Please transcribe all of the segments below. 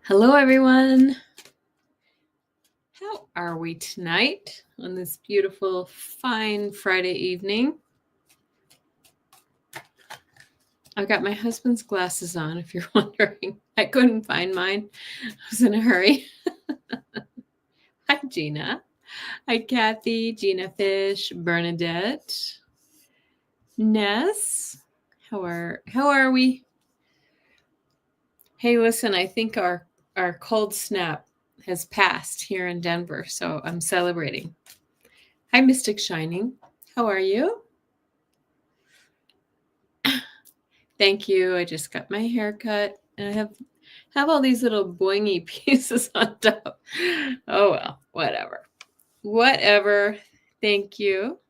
Hello, everyone. How are we tonight on this beautiful, fine Friday evening? I've got my husband's glasses on, if you're wondering. I couldn't find mine. I was in a hurry. Hi, Gina. Hi, Kathy, Gina Fish, Bernadette, Ness. How are we? Hey, listen, I think our cold snap has passed here in Denver, so I'm celebrating. Hi, Mystic Shining. How are you? Thank you. I just got my hair cut and I have all these little boingy pieces on top. Oh well, whatever. Whatever. Thank you.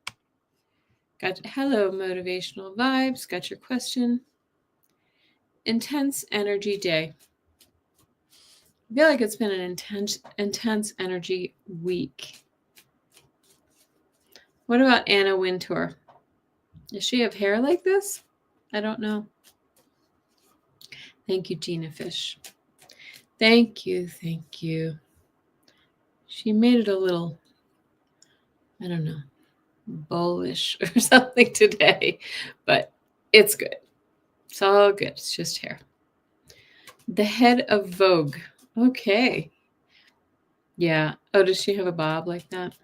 Hello, motivational vibes. Got your question. Intense energy day. I feel like it's been an intense energy week. What about Anna Wintour? Does she have hair like this? I don't know. Thank you, Gina Fish. Thank you. She made it a little, I don't know, bullish or something today, but it's good. It's all good. It's just hair. The head of Vogue. Okay. Yeah. Oh, does she have a bob like that?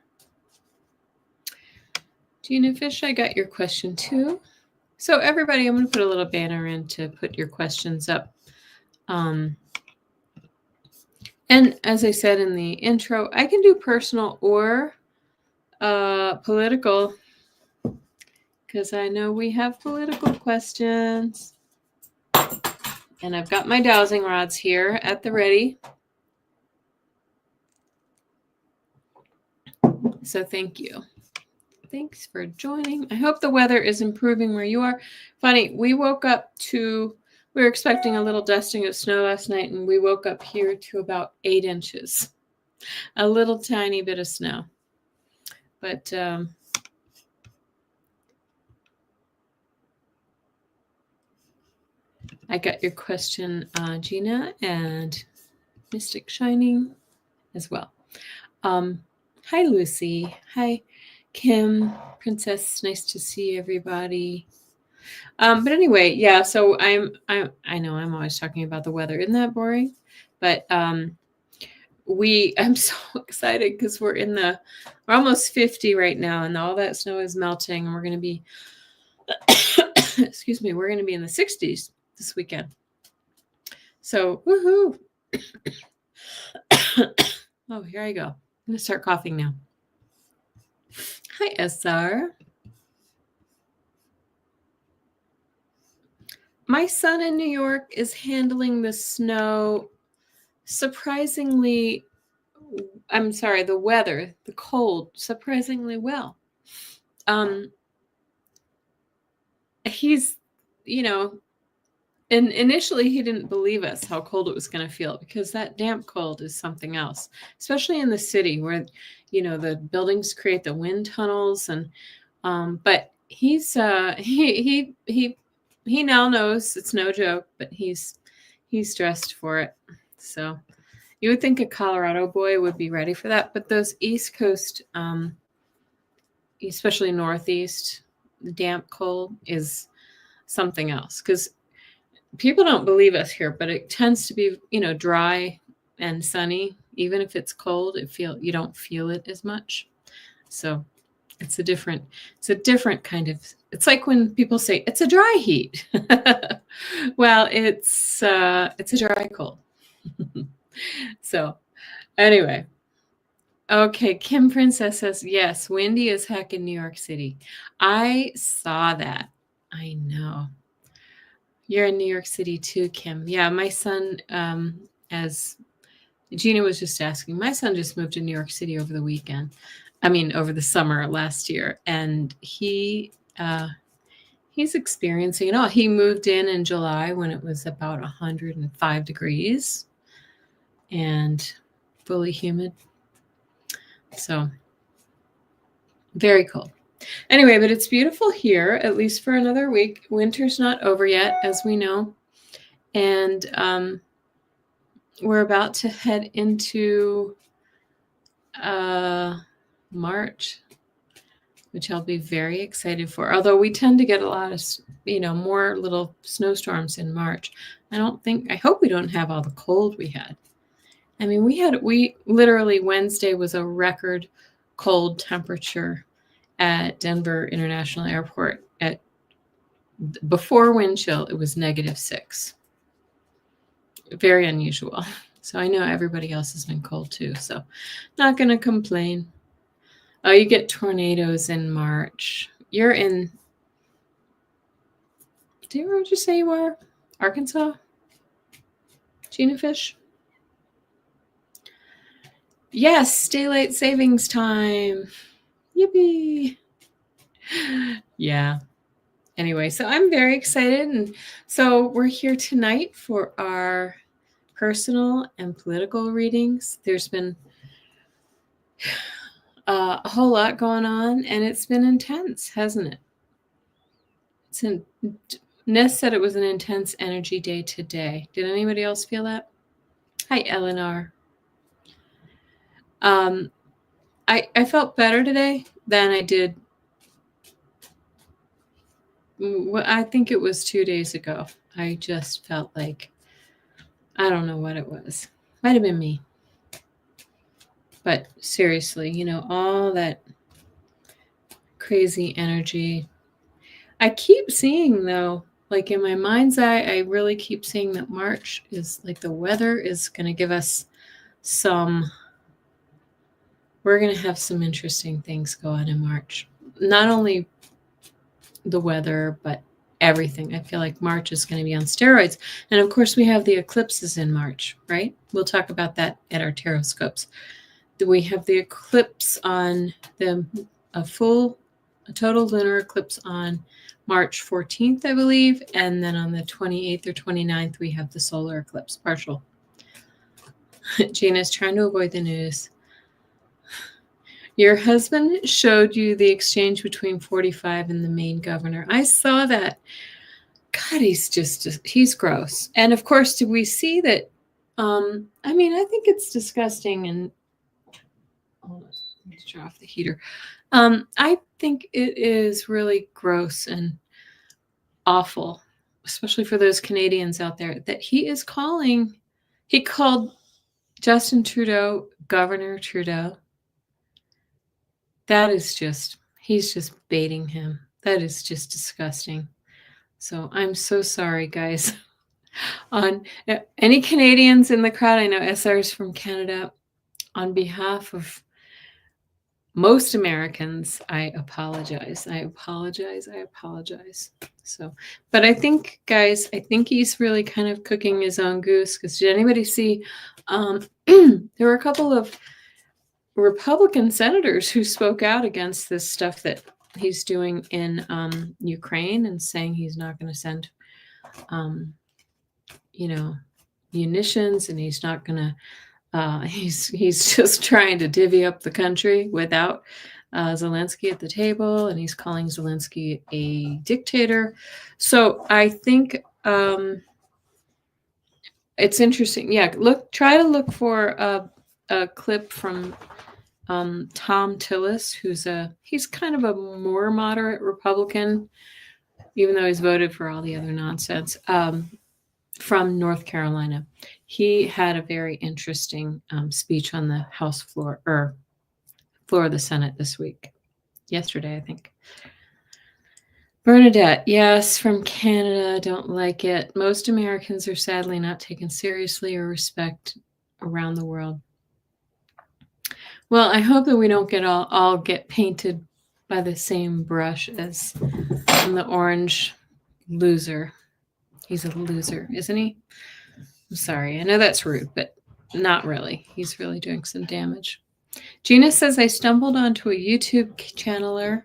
Gina Fish, I got your question too. So everybody, I'm going to put a little banner in to put your questions up. And as I said in the intro, I can do personal or political, because I know we have political questions. And I've got my dowsing rods here at the ready. So thank you. Thanks for joining. I hope the weather is improving where you are. Funny, we were expecting a little dusting of snow last night, and we woke up here to about 8 inches. A little tiny bit of snow. But I got your question, Gina, and Mystic Shining as well. Hi, Lucy. Hi, Kim, Princess. Nice to see everybody. But anyway, yeah. So I know I'm always talking about the weather. Isn't that boring? But I'm so excited because we're almost 50 right now, and all that snow is melting, and we're going to be, excuse me, we're going to be in the 60s this weekend. So woohoo! Oh, here I go. I'm going to start coughing now. Hi, SR. My son in New York is handling the snow surprisingly, the weather, the cold, surprisingly well. He's, and initially he didn't believe us how cold it was going to feel, because that damp cold is something else, especially in the city where, the buildings create the wind tunnels. And, but he's, he now knows it's no joke, but he's dressed for it. So you would think a Colorado boy would be ready for that, but those East Coast, especially Northeast, the damp cold is something else, because people don't believe us here, but it tends to be, dry and sunny. Even if it's cold, you don't feel it as much. So it's a different kind of, it's like when people say it's a dry heat. Well, it's a dry cold. So anyway. Okay, Kim Princess says, yes, windy as heck in New York City. I saw that. I know. You're in New York City too, Kim. Yeah, my son, as Gina was just asking, my son just moved to New York City over the weekend. Over the summer last year. And he's experiencing it all. He moved in July when it was about 105 degrees and fully humid. So very cold. Anyway, but it's beautiful here, at least for another week. Winter's not over yet, as we know. And we're about to head into March, which I'll be very excited for. Although we tend to get a lot of, more little snowstorms in March. I hope we don't have all the cold we had. I mean, we literally Wednesday was a record cold temperature at Denver International Airport. Before wind chill, it was -6. Very unusual. So I know everybody else has been cold too. So not going to complain. Oh, you get tornadoes in March. You're in, where would you say you are? Arkansas? Gina Fish? Yes, daylight savings time. Yippee. Yeah. Anyway, so I'm very excited. And so we're here tonight for our personal and political readings. There's been a whole lot going on, and it's been intense, hasn't it? Ness said it was an intense energy day today. Did anybody else feel that? Hi, Eleanor. I felt better today than I did. I think it was 2 days ago. I just felt like, I don't know what it was. Might have been me. But seriously, all that crazy energy. I keep seeing, though, like in my mind's eye, I really keep seeing that March is like the weather is going to give us we're going to have some interesting things go on in March. Not only the weather, but everything. I feel like March is going to be on steroids. And of course, we have the eclipses in March, right? We'll talk about that at our tarot scopes. We have the eclipse on a total lunar eclipse on March 14th, I believe. And then on the 28th or 29th, we have the solar eclipse, partial. Gina's trying to avoid the news. Your husband showed you the exchange between 45 and the Maine governor. I saw that. God, he's gross. And of course, do we see that? I think it's disgusting. And let's turn off the heater. I think it is really gross and awful, especially for those Canadians out there, that he called Justin Trudeau Governor Trudeau. That is he's just baiting him. That is just disgusting. So I'm so sorry, guys. On any Canadians in the crowd, I know SR's from Canada. On behalf of most Americans, I apologize. So, but I think, guys, he's really kind of cooking his own goose. Because did anybody see? There were a couple of Republican senators who spoke out against this stuff that he's doing in Ukraine and saying he's not going to send, munitions, and he's not going to. He's just trying to divvy up the country without Zelensky at the table, and he's calling Zelensky a dictator. So I think it's interesting. Yeah, try to look for a clip from Tom Tillis, he's kind of a more moderate Republican, even though he's voted for all the other nonsense, from North Carolina. He had a very interesting speech on the House floor, or floor of the Senate yesterday, I think. Bernadette, yes, from Canada, don't like it. Most Americans are sadly not taken seriously or respect around the world. Well, I hope that we don't get painted by the same brush as the orange loser. He's a loser, isn't he? I'm sorry. I know that's rude, but not really. He's really doing some damage. Gina says, I stumbled onto a YouTube channeler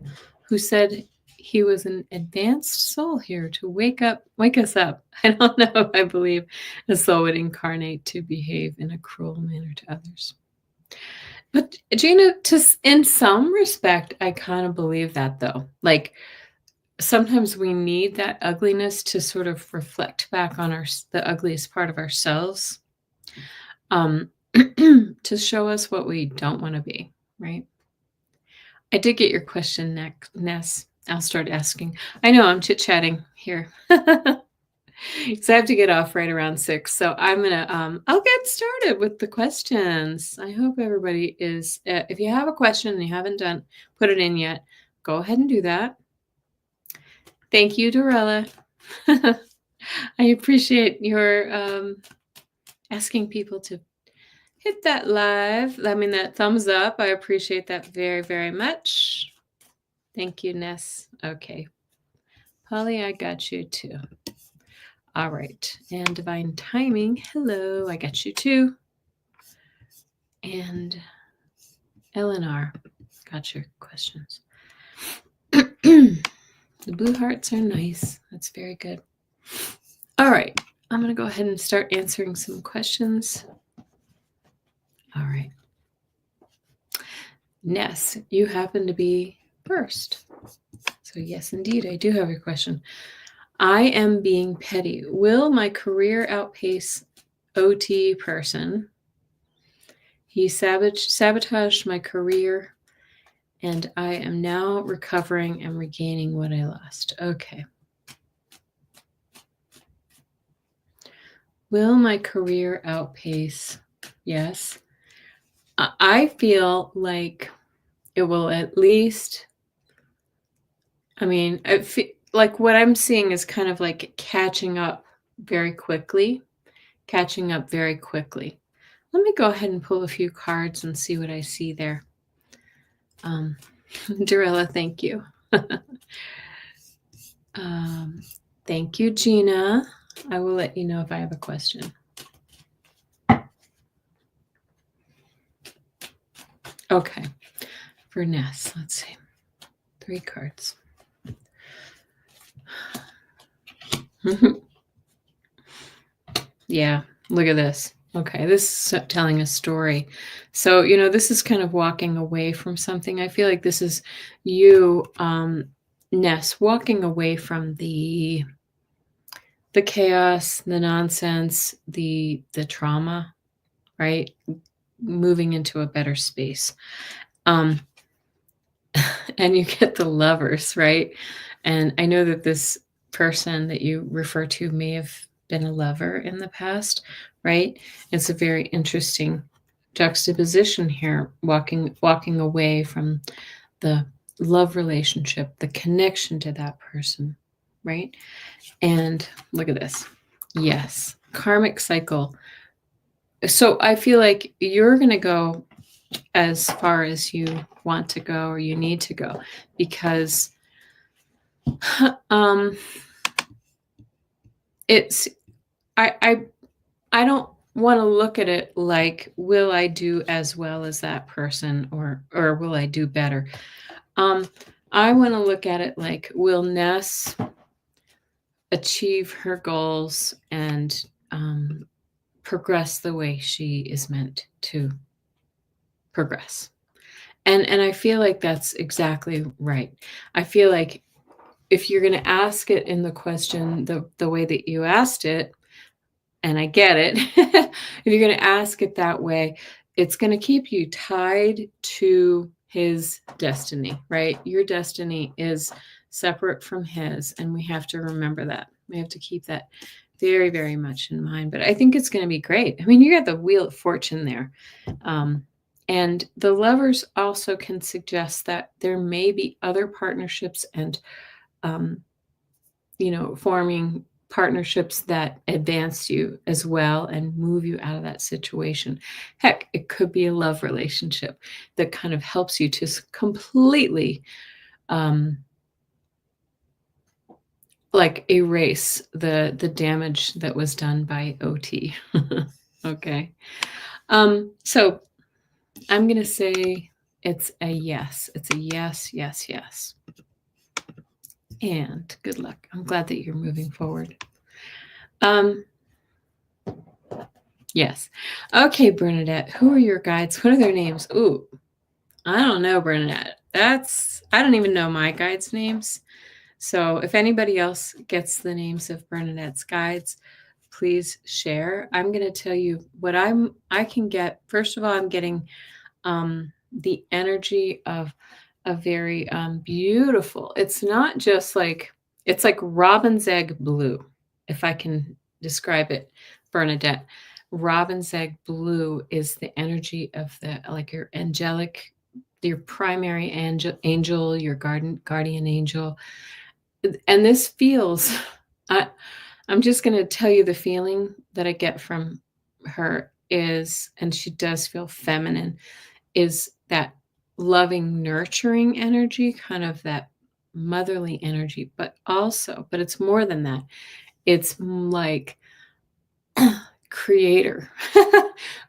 who said he was an advanced soul here to wake us up. I don't know. I believe a soul would incarnate to behave in a cruel manner to others. But Gina, in some respect, I kind of believe that, though. Like, sometimes we need that ugliness to sort of reflect back on the ugliest part of ourselves. to show us what we don't want to be, right? I did get your question next, Ness. I'll start asking. I know I'm chit-chatting here. So I have to get off right around 6. So I'm gonna I'll get started with the questions. I hope everybody is if you have a question and you haven't put it in yet, go ahead and do that. Thank you, Dorella. I appreciate your asking people to hit that that thumbs up. I appreciate that very, very much. Thank you, Ness. Okay. Polly, I got you too. All right. And Divine Timing, hello, I got you too. And Eleanor, got your questions. The blue hearts are nice. That's very good. All right. I'm going to go ahead and start answering some questions. All right. Ness, you happen to be first. So yes, indeed, I do have your question. I am being petty. Will my career outpace OT person? He sabotaged my career, and I am now recovering and regaining what I lost. Okay. Will my career outpace? Yes. I feel like it will at least, like what I'm seeing is kind of like catching up very quickly. Let me go ahead and pull a few cards and see what I see there. Dorella, thank you. Thank you, Gina. I will let you know if I have a question. Okay. For Ness, let's see. 3 cards. Yeah, look at this. Okay, this is telling a story. So, this is kind of walking away from something. I feel like this is you, Ness, walking away from the chaos, the nonsense, the trauma, right? Moving into a better space. And you get the Lovers, right? And I know that this person that you refer to may have been a lover in the past, right? It's a very interesting juxtaposition here, walking away from the love relationship, the connection to that person, right? And look at this. Yes, karmic cycle. So I feel like you're going to go as far as you want to go or you need to go, because it's I don't want to look at it like, will I do as well as that person or will I do better? I want to look at it like, will Ness achieve her goals and progress the way she is meant to progress? And I feel like that's exactly right. I feel like if you're going to ask it in the question the way that you asked it, and I get it, if you're going to ask it that way, it's going to keep you tied to his destiny, right? Your destiny is separate from his, and we have to remember that. We have to keep that very, very much in mind. But I think it's going to be great. I mean, you got the Wheel of Fortune there. And the Lovers also can suggest that there may be other partnerships and, forming partnerships that advance you as well and move you out of that situation. Heck, it could be a love relationship that kind of helps you to completely like erase the damage that was done by OT. Okay. So I'm going to say it's a yes. It's a yes, yes, yes. And good luck. I'm glad that you're moving forward. Yes. Okay, Bernadette. Who are your guides? What are their names? Ooh, I don't know, Bernadette. I don't even know my guides' names. So if anybody else gets the names of Bernadette's guides, please share. I'm going to tell you what I can get. First of all, I'm getting the energy of a very beautiful. It's not just like it's like robin's egg blue, if I can describe it, Bernadette. Robin's egg blue is the energy of the like your angelic, your primary angel, your guardian angel. And this feels I, I'm just going to tell you the feeling that I get from her is, and she does feel feminine, is that loving, nurturing energy, kind of that motherly energy, but it's more than that. It's like creator,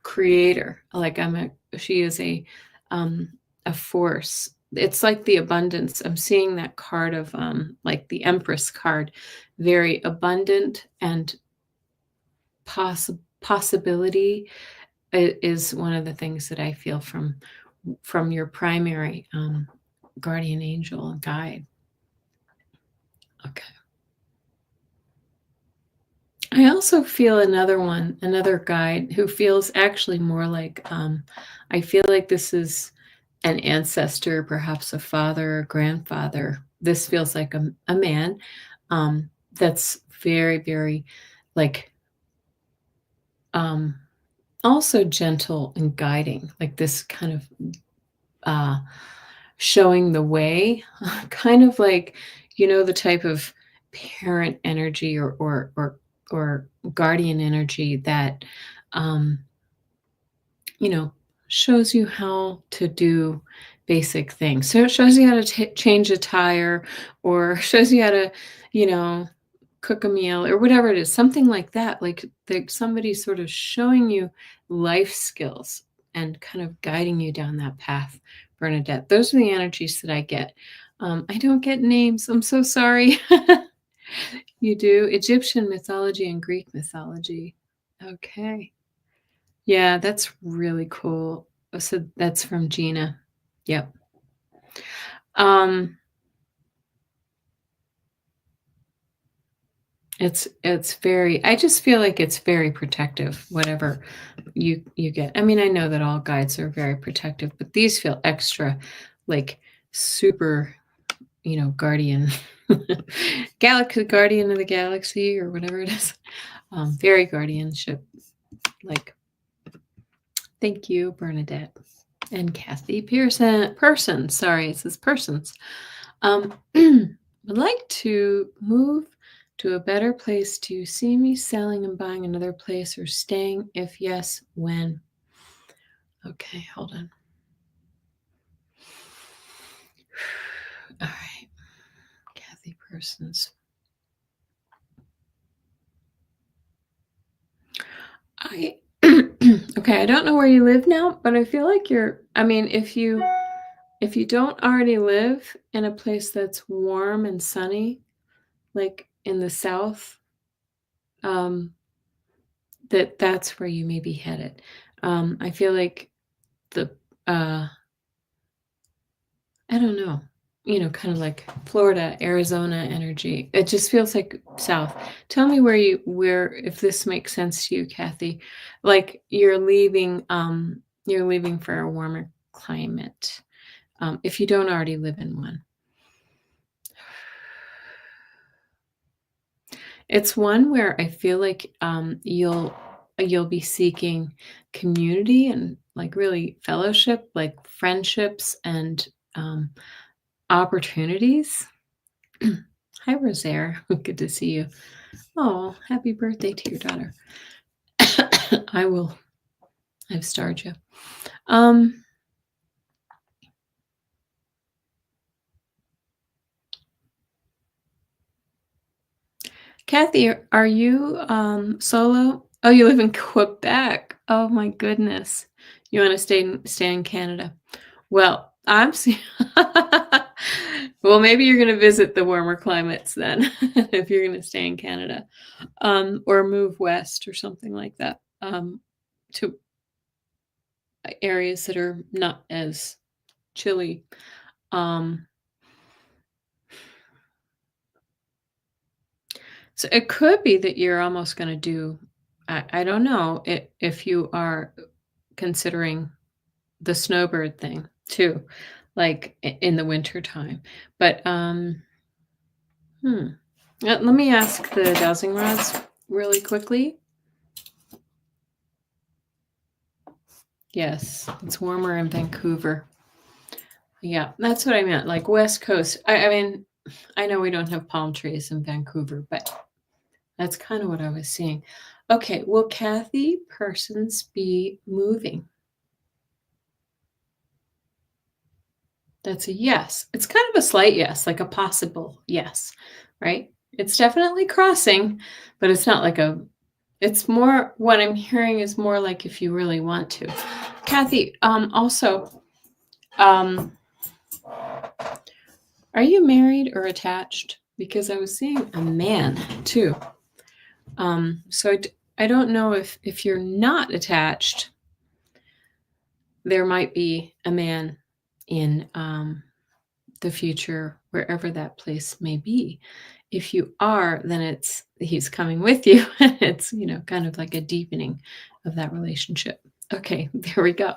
creator. Like she is a force. It's like the abundance. I'm seeing that card of like the Empress card, very abundant and possibility is one of the things that I feel from your primary guardian angel and guide. Okay. I also feel another guide who feels actually more like I feel like this is an ancestor, perhaps a father or grandfather. This feels like a man that's very, very like also gentle and guiding, like this kind of showing the way, kind of like, the type of parent energy or guardian energy that, um, you know, shows you how to do basic things. So it shows you how to change a tire, or shows you how to, you know, cook a meal or whatever it is, something like that. Like somebody sort of showing you life skills and kind of guiding you down that path, Bernadette. Those are the energies that I get. I don't get names. I'm so sorry. You do Egyptian mythology and Greek mythology. Okay. Yeah, that's really cool. So that's from Gina. Yep. Um, it's very, I just feel like it's very protective, whatever you get. I mean, I know that all guides are very protective, but these feel extra, like super, guardian, galaxy guardian of the galaxy or whatever it is. Very guardianship. Like, thank you, Bernadette and Kathy Person. Sorry, it says persons. Would like to move to a better place. Do you see me selling and buying another place or staying? If yes, when? Okay, hold on. All right, Kathy Persons. Okay, I don't know where you live now, but I feel like if you don't already live in a place that's warm and sunny, like in the south, that's where you may be headed. I feel like the I don't know, kind of like Florida, Arizona energy. It just feels like south. Tell me where if this makes sense to you, Kathy. Like you're leaving for a warmer climate. If you don't already live in one. It's one where I feel like you'll be seeking community and like really fellowship, like friendships and opportunities. Hi, Rosaire. Good to see you. Oh, happy birthday to your daughter. I've starred you. Kathy, are you solo? Oh, you live in Quebec. Oh my goodness. You want to stay in Canada? Well, I'm seeing. Well, maybe you're going to visit the warmer climates then, if you're going to stay in Canada, or move west or something like that, to areas that are not as chilly. Um, So it could be that you're almost going to do, I don't know if you are considering the snowbird thing too, like in the winter time. But hmm. Let me ask the dowsing rods really quickly. Yes, it's warmer in Vancouver. Yeah, that's what I meant. Like West Coast. I mean, I know we don't have palm trees in Vancouver, but that's kind of what I was seeing. Okay, will Kathy Persons be moving? That's a yes. It's kind of a slight yes, like a possible yes, right? It's definitely crossing, but it's not like a, it's more, what I'm hearing is more like if you really want to. Kathy, also, um, are you married or attached? Because I was seeing a man too. So I don't know if you're not attached, there might be a man in the future, wherever that place may be. If you are, then he's coming with you. It's, kind of like a deepening of that relationship. Okay, there we go.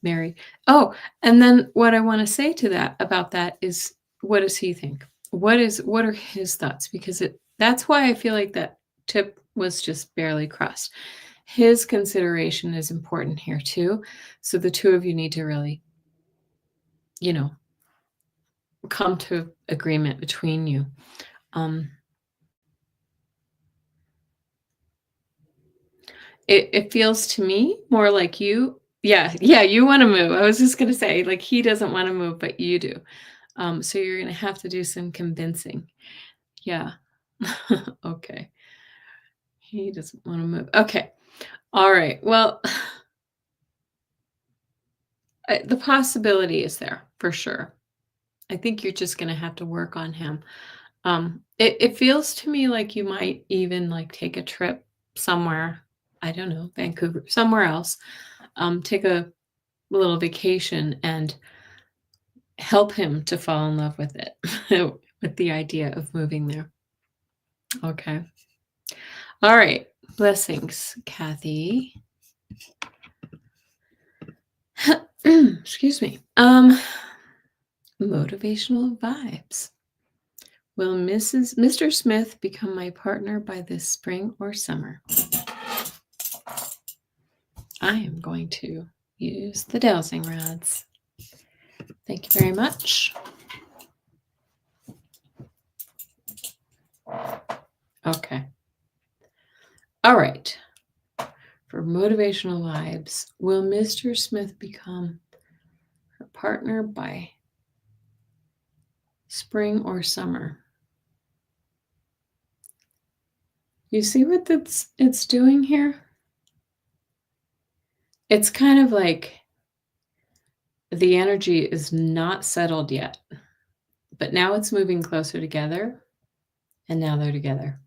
Married. Oh, and then what I want to say to that about that is, what does he think? What are his thoughts? Because that's why I feel like that tip was just barely crossed. His consideration is important here too. So the two of you need to really, you know, come to agreement between you. It feels to me more like you. Yeah, you want to move. I was just gonna say, like, he doesn't want to move, but you do. So you're gonna have to do some convincing. Yeah. Okay. He doesn't want to move. Okay. All right. Well, the possibility is there for sure. I think you're just gonna have to work on him. It feels to me like you might even like take a trip somewhere. I don't know, Vancouver, somewhere else. Take a little vacation and help him to fall in love with it, with the idea of moving there. Okay. All right. Blessings, Kathy. Excuse me. Motivational vibes. Will Mr. Smith become my partner by this spring or summer? I am going to use the dowsing rods. Thank you very much. Okay. All right. For motivational vibes, will Mr. Smith become her partner by spring or summer? You see what it's doing here? It's kind of like the energy is not settled yet, but now it's moving closer together, and now they're together.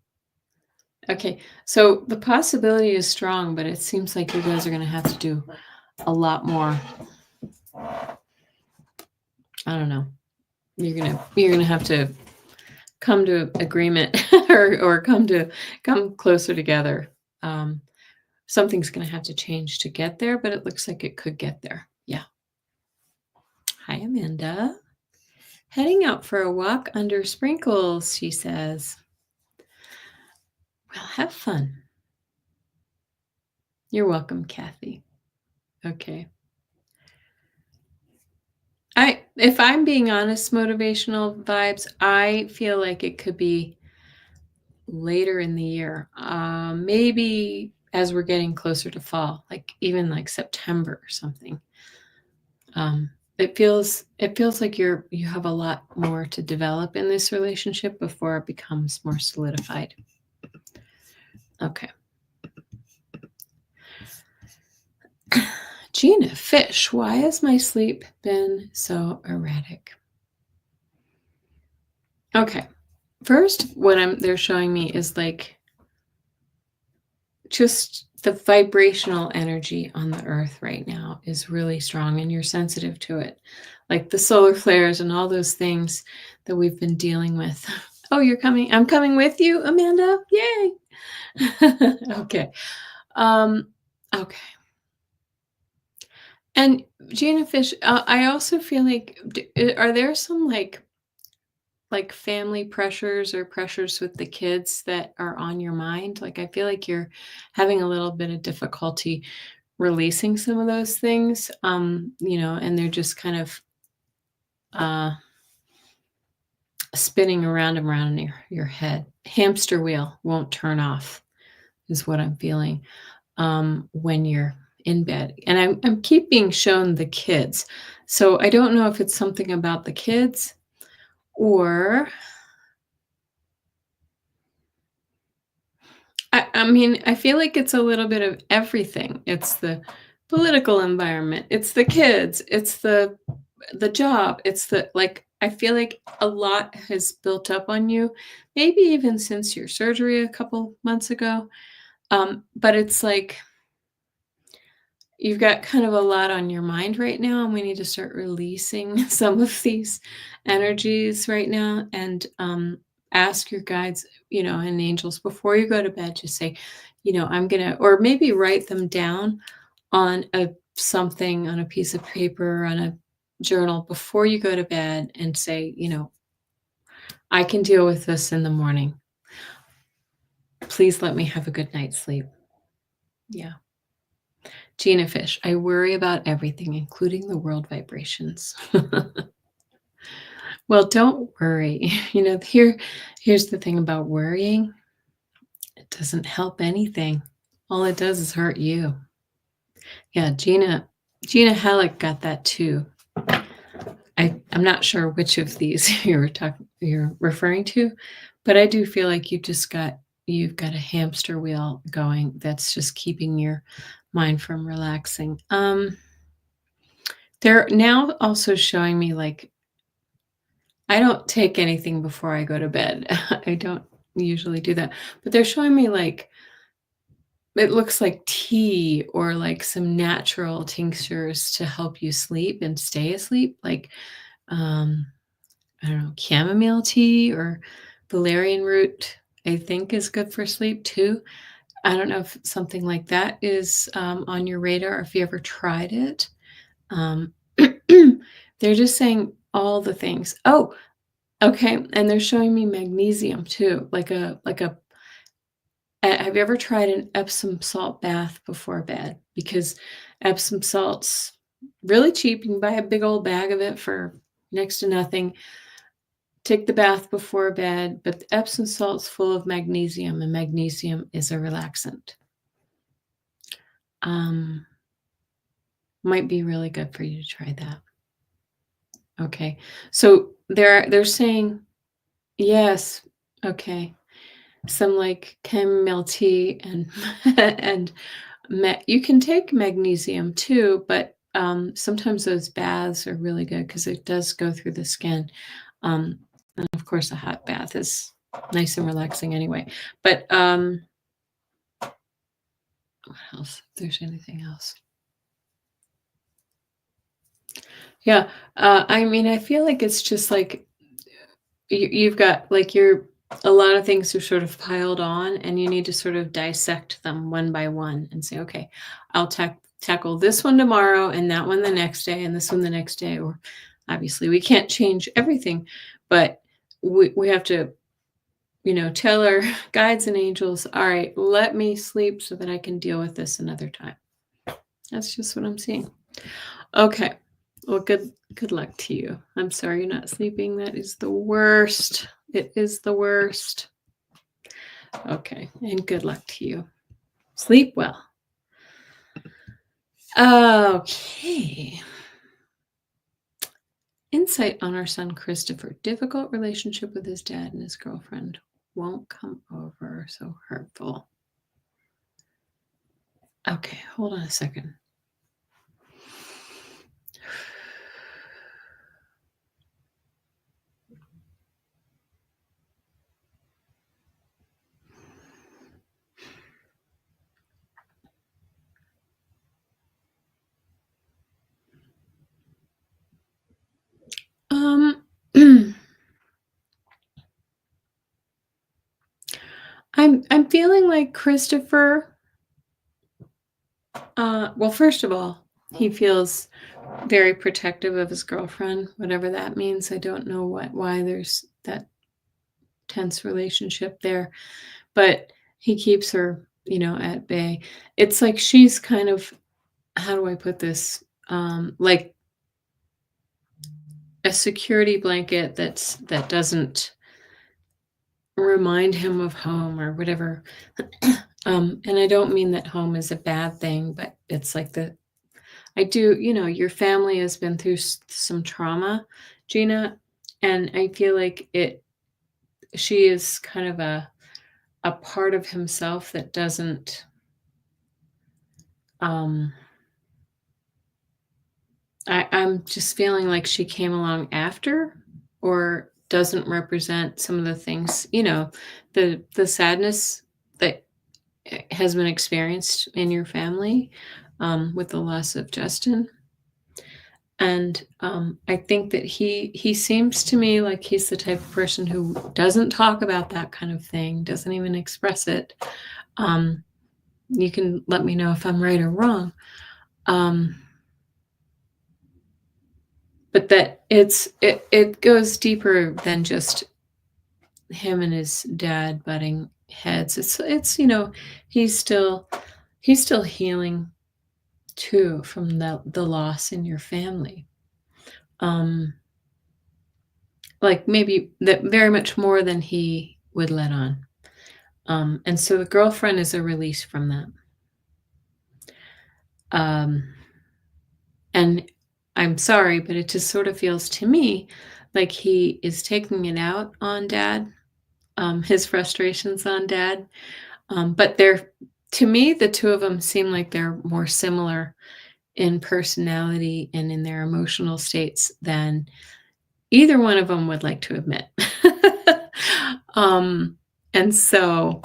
Okay, so the possibility is strong, but it seems like you guys are going to have to do a lot more. I don't know. You're gonna have to come to agreement or come closer together. Something's going to have to change to get there, but it looks like it could get there. Yeah. Hi, Amanda. Heading out for a walk under sprinkles, she says. Well, have fun. You're welcome, Kathy. Okay. If I'm being honest, motivational vibes, I feel like it could be later in the year. Maybe as we're getting closer to fall, like even like September or something. It feels like you have a lot more to develop in this relationship before it becomes more solidified. Okay. Gina, fish, why has my sleep been so erratic? Okay. First, what they're showing me is like just the vibrational energy on the earth right now is really strong and you're sensitive to it. Like the solar flares and all those things that we've been dealing with Oh, you're coming. I'm coming with you, Amanda. Yay. Okay. Um, okay. And Gina Fish, I also feel like, are there some like family pressures or pressures with the kids that are on your mind? Like, I feel like you're having a little bit of difficulty releasing some of those things, and they're just kind of uh, spinning around and around in your head. Hamster wheel won't turn off, is what I'm feeling when you're in bed. And I'm keep being shown the kids. So I don't know if it's something about the kids or I mean, I feel like it's a little bit of everything. It's the political environment, it's the kids, it's the job, it's the like I feel like a lot has built up on you, maybe even since your surgery a couple months ago. But it's like you've got kind of a lot on your mind right now, and we need to start releasing some of these energies right now and ask your guides, and angels before you go to bed. Just say, I'm gonna, or maybe write them down on a something on a piece of paper, on a journal before you go to bed, and say, I can deal with this in the morning. Please let me have a good night's sleep. Yeah. Gina Fish, I worry about everything, including the world vibrations. Well, don't worry. Here's the thing about worrying. It doesn't help anything. All it does is hurt you. Yeah, Gina Halleck got that too. I'm not sure which of these you're referring to, but I do feel like you've got a hamster wheel going that's just keeping your mind from relaxing. They're now also showing me like I don't take anything before I go to bed. I don't usually do that, but they're showing me like it looks like tea or like some natural tinctures to help you sleep and stay asleep, like um, I don't know, chamomile tea or valerian root. I think is good for sleep too. I don't know if something like that is on your radar, or if you ever tried it. Um, they're just saying all the things. Oh, okay, and they're showing me magnesium too, have you ever tried an Epsom salt bath before bed? Because Epsom salt's really cheap. You can buy a big old bag of it for next to nothing. Take the bath before bed, but the Epsom salt's full of magnesium, and magnesium is a relaxant. Um, might be really good for you to try that. Okay. So they're saying yes. Okay. Some like chamomile tea and and you can take magnesium too, but sometimes those baths are really good because it does go through the skin. Um, and of course, a hot bath is nice and relaxing anyway. But what else? If there's anything else. Yeah. I mean, I feel like it's just like you've got like a lot of things are sort of piled on, and you need to sort of dissect them one by one and say, okay, I'll tackle this one tomorrow, and that one the next day, and this one the next day. Or obviously we can't change everything, but we have to, tell our guides and angels, all right, let me sleep so that I can deal with this another time. That's just what I'm seeing. Okay. Well, good luck to you. I'm sorry you're not sleeping. That is the worst. It is the worst. Okay. And good luck to you. Sleep well. Okay. Insight on our son Christopher. Difficult relationship with his dad and his girlfriend. Won't come over. So hurtful. Okay. Hold on a second. Um I'm feeling like Christopher, well, first of all, he feels very protective of his girlfriend, whatever that means. I don't know why there's that tense relationship there, but he keeps her, at bay. It's like she's kind of, how do I put this? Like a security blanket that doesn't remind him of home or whatever. And I don't mean that home is a bad thing, but it's like your family has been through some trauma, Gina, and I feel like she is kind of a part of himself that doesn't, um, I'm just feeling like she came along after or doesn't represent some of the things, the sadness that has been experienced in your family, with the loss of Justin. And I think that he seems to me like he's the type of person who doesn't talk about that kind of thing, doesn't even express it. You can let me know if I'm right or wrong. But that it goes deeper than just him and his dad butting heads. It's he's still healing too from the loss in your family. Um, like maybe that very much more than he would let on. And so the girlfriend is a release from that. Um, and I'm sorry, but it just sort of feels to me like he is taking it out on dad, his frustrations on dad. But to me, the two of them seem like they're more similar in personality and in their emotional states than either one of them would like to admit. um, and so,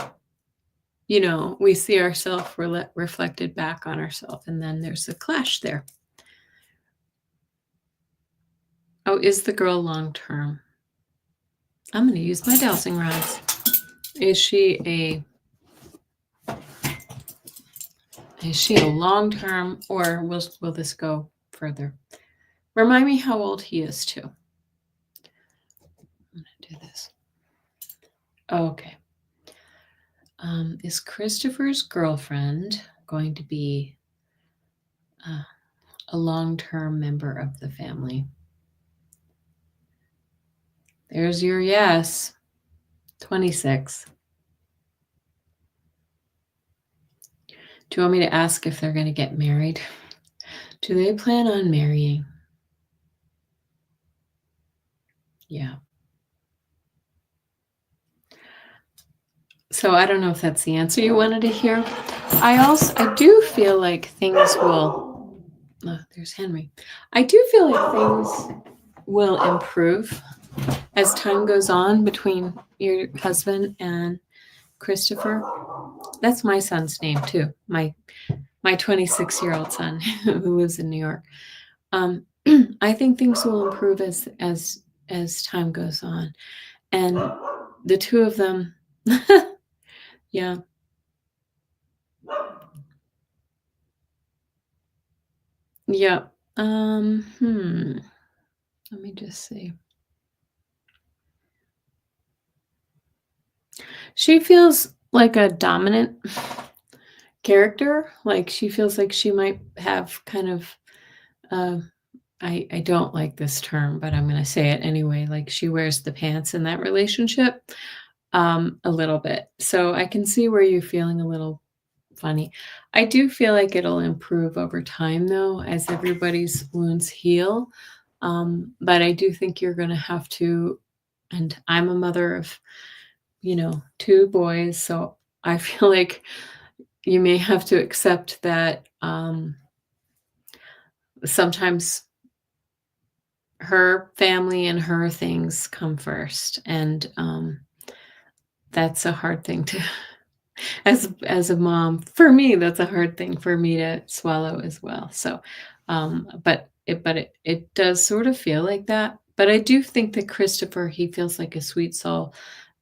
we see ourselves reflected back on ourselves, and then there's a clash there. Oh, is the girl long term? I'm going to use my dowsing rods. Is she a long term, or will this go further? Remind me how old he is too. I'm going to do this. Okay. Is Christopher's girlfriend going to be a long-term member of the family? There's your yes. 26. Do you want me to ask if they're going to get married? Do they plan on marrying? Yeah. So I don't know if that's the answer you wanted to hear. I do feel like things will. Oh, there's Henry. I do feel like things will improve as time goes on between your husband and Christopher. That's my son's name too. My 26-year-old son who lives in New York. I think things will improve as time goes on, and the two of them. Yeah. Yeah. Let me just see. She feels like a dominant character. Like she feels like she might have kind of, uh, I don't like this term, but I'm going to say it anyway. Like she wears the pants in that relationship, a little bit. So I can see where you're feeling a little funny. I do feel like it'll improve over time though, as everybody's wounds heal. But I do think you're going to have to, and I'm a mother of, two boys. So I feel like you may have to accept that, sometimes her family and her things come first. And that's a hard thing to, as a mom, for me, that's a hard thing for me to swallow as well. So, but it does sort of feel like that. But I do think that Christopher, he feels like a sweet soul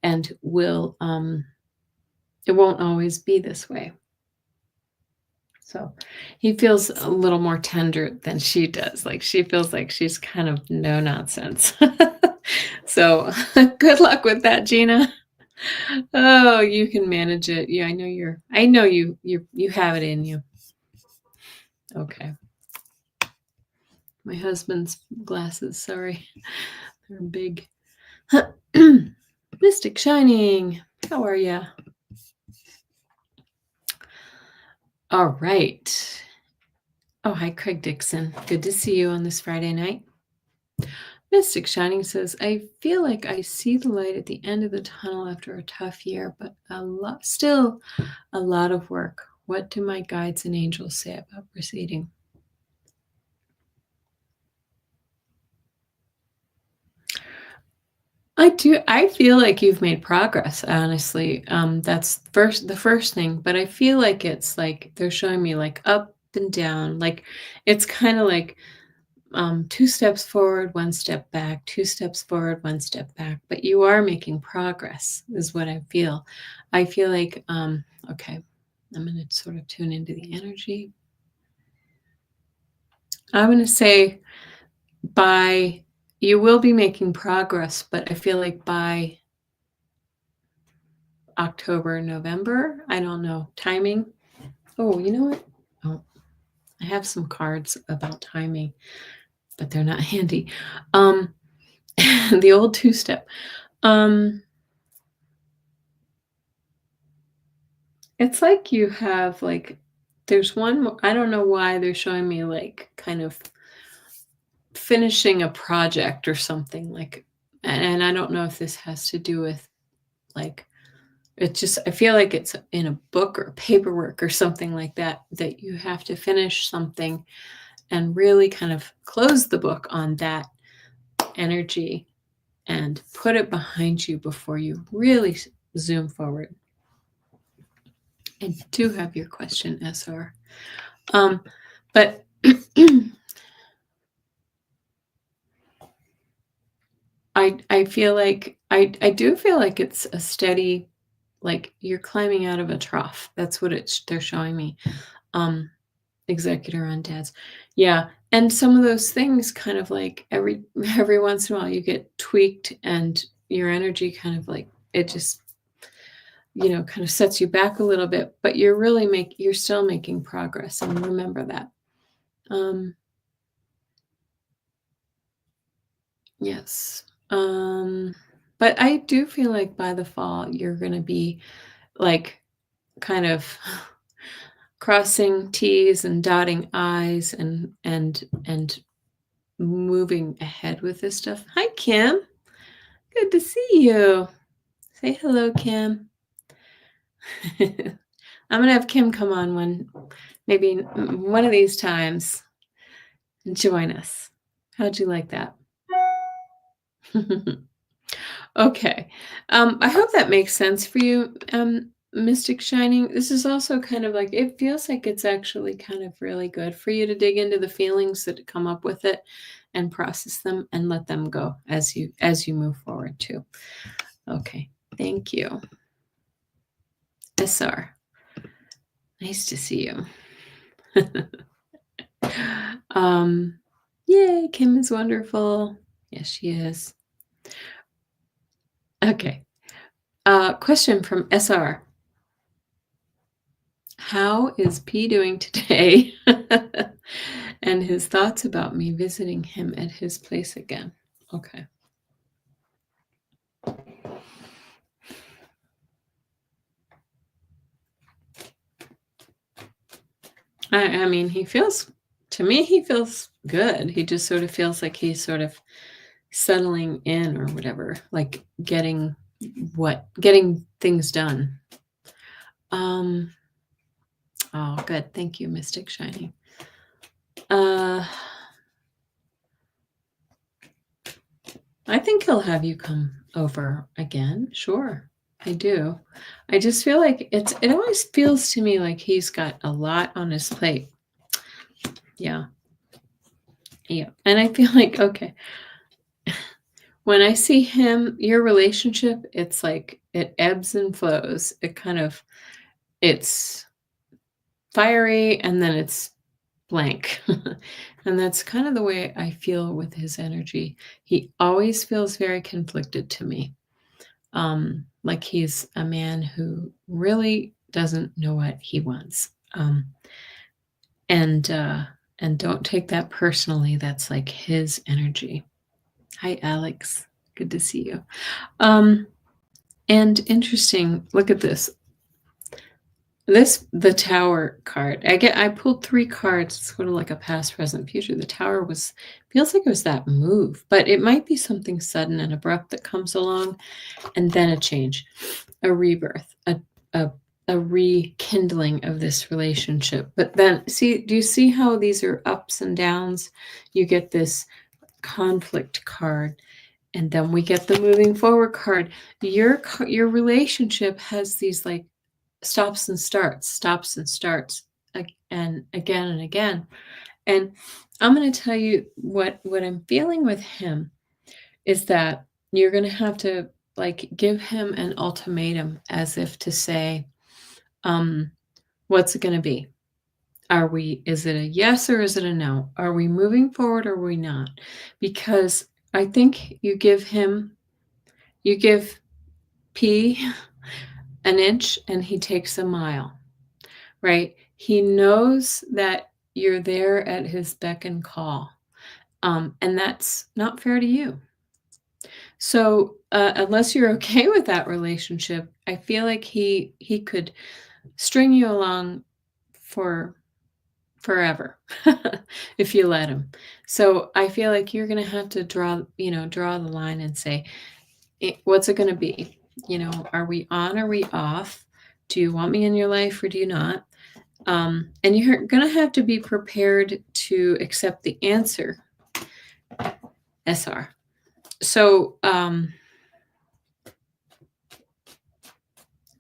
and will, it won't always be this way. So he feels a little more tender than she does. Like she feels like she's kind of no nonsense. So good luck with that, Gina. Oh, you can manage it. Yeah, I know you have it in you. Okay. My husband's glasses, sorry. They're big. Mystic Shining, how are ya? All right. Oh, hi, Craig Dixon. Good to see you on this Friday night. Mystic Shining says, I feel like I see the light at the end of the tunnel after a tough year, but still a lot of work. What do my guides and angels say about proceeding? I do. I feel like you've made progress, honestly. That's the first thing, but I feel like it's like they're showing me like up and down. Like it's kind of like two steps forward, one step back, two steps forward, one step back. But you are making progress, is what I feel. I feel like okay, I'm going to sort of tune into the energy. I'm going to say you will be making progress, but I feel like by October, November. I don't know. Timing. Oh, you know what? Oh, I have some cards about timing, but they're not handy. The old two-step. It's like you have like there's one I don't know why they're showing me like kind of finishing a project or something like and I don't know if this has to do with like it's just I feel like it's in a book or paperwork or something like that you have to finish something and really kind of close the book on that energy and put it behind you before you really zoom forward. I do have your question, SR. But I feel like I do feel like it's a steady like you're climbing out of a trough. That's what they're showing me. Executor on dads. Yeah. And some of those things kind of like every once in a while you get tweaked and your energy kind of like it just kind of sets you back a little bit, but you're still making progress and remember that. Yes. But I do feel like by the fall you're going to be like kind of crossing T's and dotting I's and moving ahead with this stuff. Hi, Kim. Good to see you. Say hello, Kim. I'm going to have Kim come on maybe one of these times and join us. How'd you like that? Okay. I hope that makes sense for you, Mystic Shining. This is also kind of like, it feels like it's actually kind of really good for you to dig into the feelings that come up with it and process them and let them go as you move forward too. Okay. Thank you. SR. Nice to see you. Yay, Kim is wonderful. Yes, she is. Okay. Question from SR. How is P doing today? And his thoughts about me visiting him at his place again. Okay. I mean, he feels good. He just sort of feels like he's sort of settling in or whatever, like getting things done. Oh, good. Thank you, Mystic Shining. I think he'll have you come over again. Sure. I do. I just feel like it always feels to me like he's got a lot on his plate. Yeah. Yeah. And I feel like, okay, When I see him, your relationship, it's like it ebbs and flows. It's fiery and then it's blank. And that's kind of the way I feel with his energy. He always feels very conflicted to me. Like he's a man who really doesn't know what he wants. And don't take that personally. That's like his energy. Hi, Alex. Good to see you. And interesting. Look at this. The Tower card. I pulled 3 cards, sort of like a past, present, future. The Tower feels like it was that move, but it might be something sudden and abrupt that comes along, and then a change, a rebirth, a rekindling of this relationship. But then, do you see how these are ups and downs? You get this conflict card, and then we get the moving forward card. Your relationship has these like stops and starts, and again and again. And I'm going to tell you what I'm feeling with him is that you're going to have to like give him an ultimatum, as if to say, what's it going to be? Is it a yes or is it a no? Are we moving forward or are we not? Because I think you give P an inch and he takes a mile, right? He knows that you're there at his beck and call. And that's not fair to you. So unless you're okay with that relationship, I feel like he could string you along for forever if you let him. So I feel like you're going to have to draw the line and say, what's it going to be? Are we on? Are we off? Do you want me in your life or do you not? And you're going to have to be prepared to accept the answer, SR. So,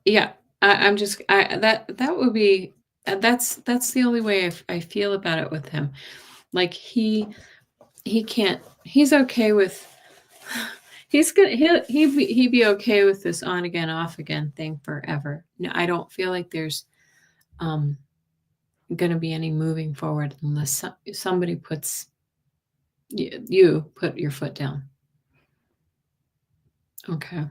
yeah, that would be, that's the only way I feel about it with him. Like he can't, he's okay with, he'd be okay with this on again, off again thing forever. No, I don't feel like there's, going to be any moving forward unless somebody you put your foot down. Okay.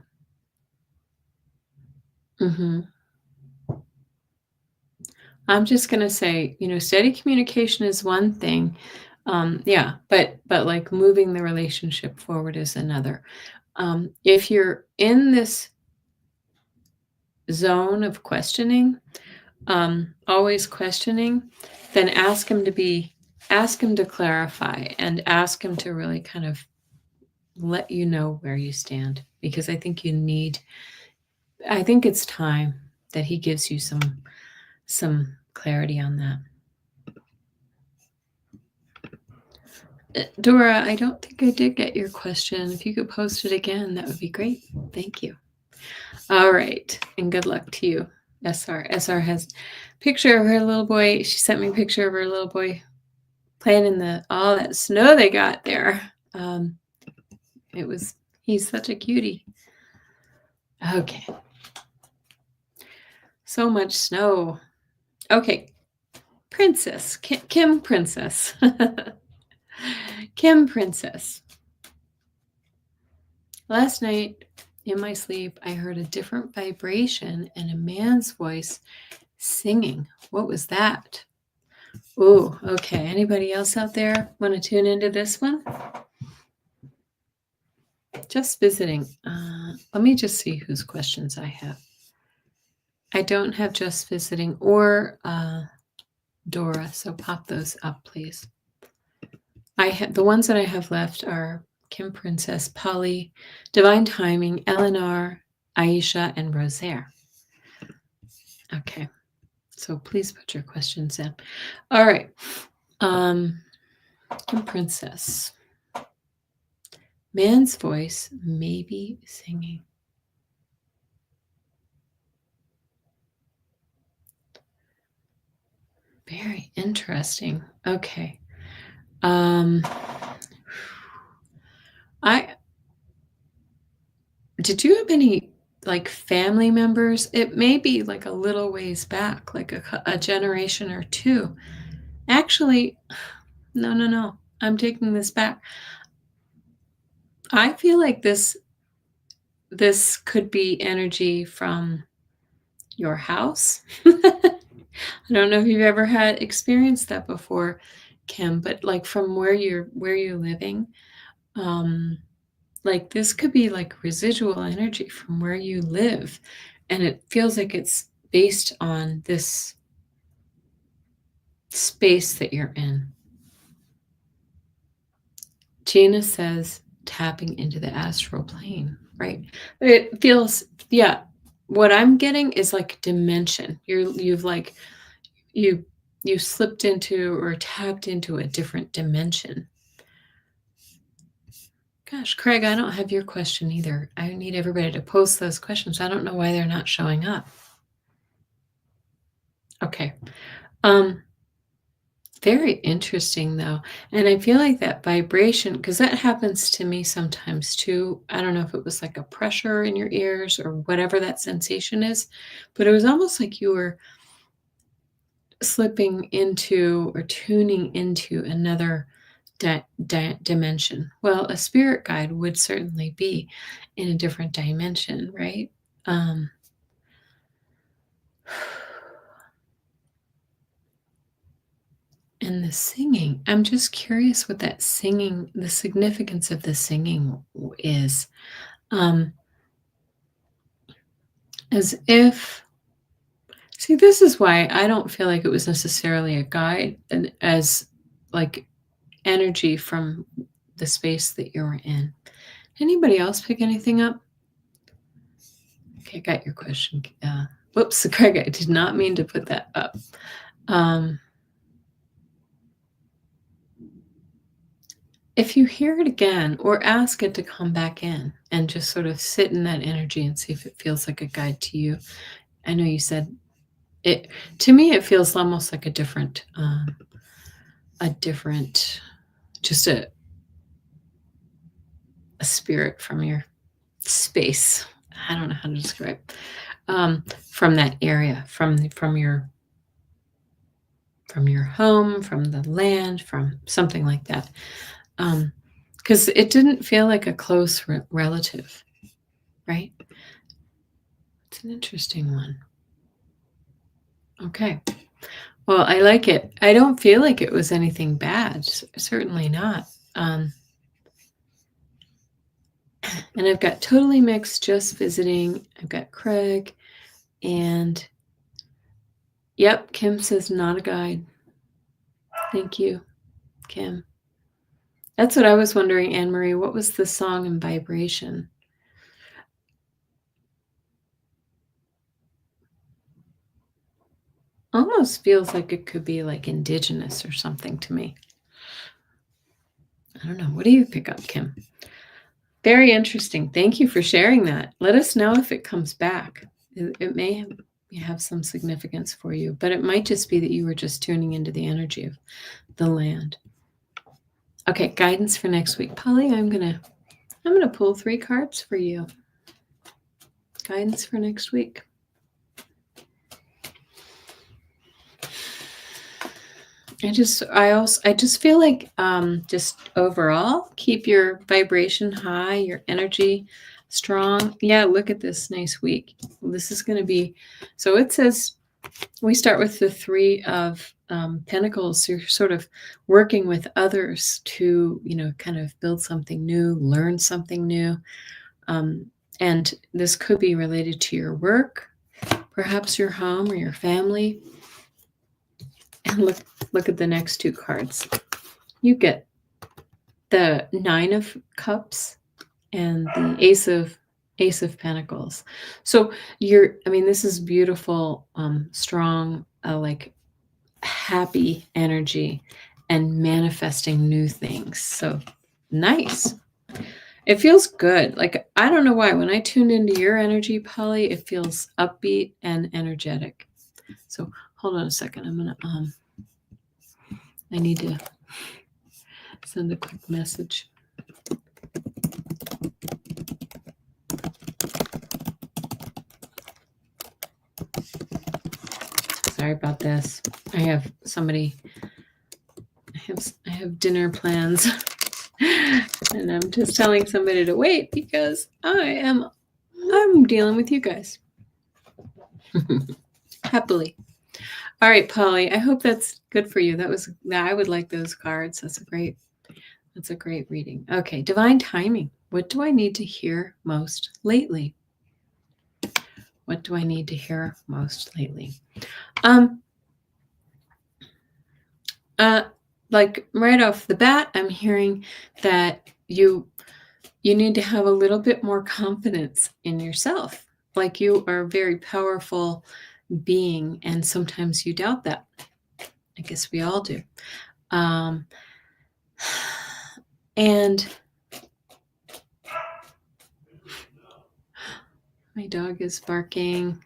I'm just going to say, steady communication is one thing. Yeah, but like moving the relationship forward is another. If you're in this zone of questioning, always questioning, then ask him to clarify and ask him to really kind of let you know where you stand, because I think it's time that he gives you some clarity on that. Dora, I don't think I did get your question. If you could post it again, that would be great. Thank you. All right. And good luck to you, SR. SR has a picture of her little boy. She sent me a picture of her little boy playing in all that snow they got there. He's such a cutie. Okay. So much snow. Okay. Princess. Kim Princess. Kim Princess. Last night in my sleep, I heard a different vibration and a man's voice singing. What was that? Oh, okay. Anybody else out there want to tune into this one? Just visiting. Let me just see whose questions I have. I don't have just visiting or Dora, so pop those up, please. The ones that I have left are Kim Princess, Polly, Divine Timing, Eleanor, Aisha, and Rosaire. Okay, so please put your questions in. All right, Kim Princess. Man's voice may be singing. Very interesting. Okay. Did you have any like family members? It may be like a little ways back, like a generation or two. Actually, no, no, no. I'm taking this back. I feel like this could be energy from your house. I don't know if you've ever had experienced that before, Kim, but like from where you're living, um, like this could be like residual energy from where you live, and it feels like it's based on this space that you're in. Gina says tapping into the astral plane, right? It feels, yeah. What I'm getting is like dimension. You've like you you slipped into or tapped into a different dimension. Gosh, Craig, I don't have your question either. I need everybody to post those questions. I don't know why they're not showing up. Okay. Very interesting though. And I feel like that vibration, because that happens to me sometimes too. I don't know if it was like a pressure in your ears or whatever that sensation is, but it was almost like you were slipping into or tuning into another dimension. Well, a spirit guide would certainly be in a different dimension, right? Um, and the singing, I'm just curious what that singing, the significance of the singing is. Um, as if, see, this is why I don't feel like it was necessarily a guide and as like energy from the space that you were in. Anybody else pick anything up? Okay, I got your question. Whoops, Craig, I did not mean to put that up. If you hear it again or ask it to come back in and just sort of sit in that energy and see if it feels like a guide to you. I know you said it, to me, it feels almost like a different, just a spirit from your space. I don't know how to describe, from that area, from your home, from the land, from something like that. Because it didn't feel like a close relative, right? It's an interesting one. Okay. Well, I like it. I don't feel like it was anything bad. Certainly not. And I've got totally mixed just visiting. I've got Craig and yep, Kim says not a guide. Thank you, Kim. That's what I was wondering, Anne Marie. What was the song and vibration? Almost feels like it could be like indigenous or something to me. I don't know. What do you pick up, Kim? Very interesting. Thank you for sharing that. Let us know if it comes back. It may have some significance for you, but it might just be that you were just tuning into the energy of the land. Okay, guidance for next week. Polly, I'm gonna pull 3 cards for you. Guidance for next week. I just feel like just overall keep your vibration high, your energy strong. Yeah, look at this nice week. This is going to be, so it says we start with the 3 of Pentacles. So you're sort of working with others to, kind of build something new, learn something new. And this could be related to your work, perhaps your home or your family. And look at the next 2 cards. You get the 9 of Cups and the Ace of Pentacles. So this is beautiful, strong, like happy energy and manifesting new things. So nice. It feels good. Like, I don't know why. When I tune into your energy, Polly, it feels upbeat and energetic. So hold on a second. I need to send a quick message. Sorry about this. I have somebody. I have dinner plans, and I'm just telling somebody to wait because I'm dealing with you guys happily. All right, Polly. I hope that's good for you. I would like those cards. That's a great reading. Okay, divine timing. What do I need to hear most lately? What do I need to hear most lately? Like right off the bat, I'm hearing that you need to have a little bit more confidence in yourself. Like you are a very powerful being, and sometimes you doubt that. I guess we all do. And my dog is barking.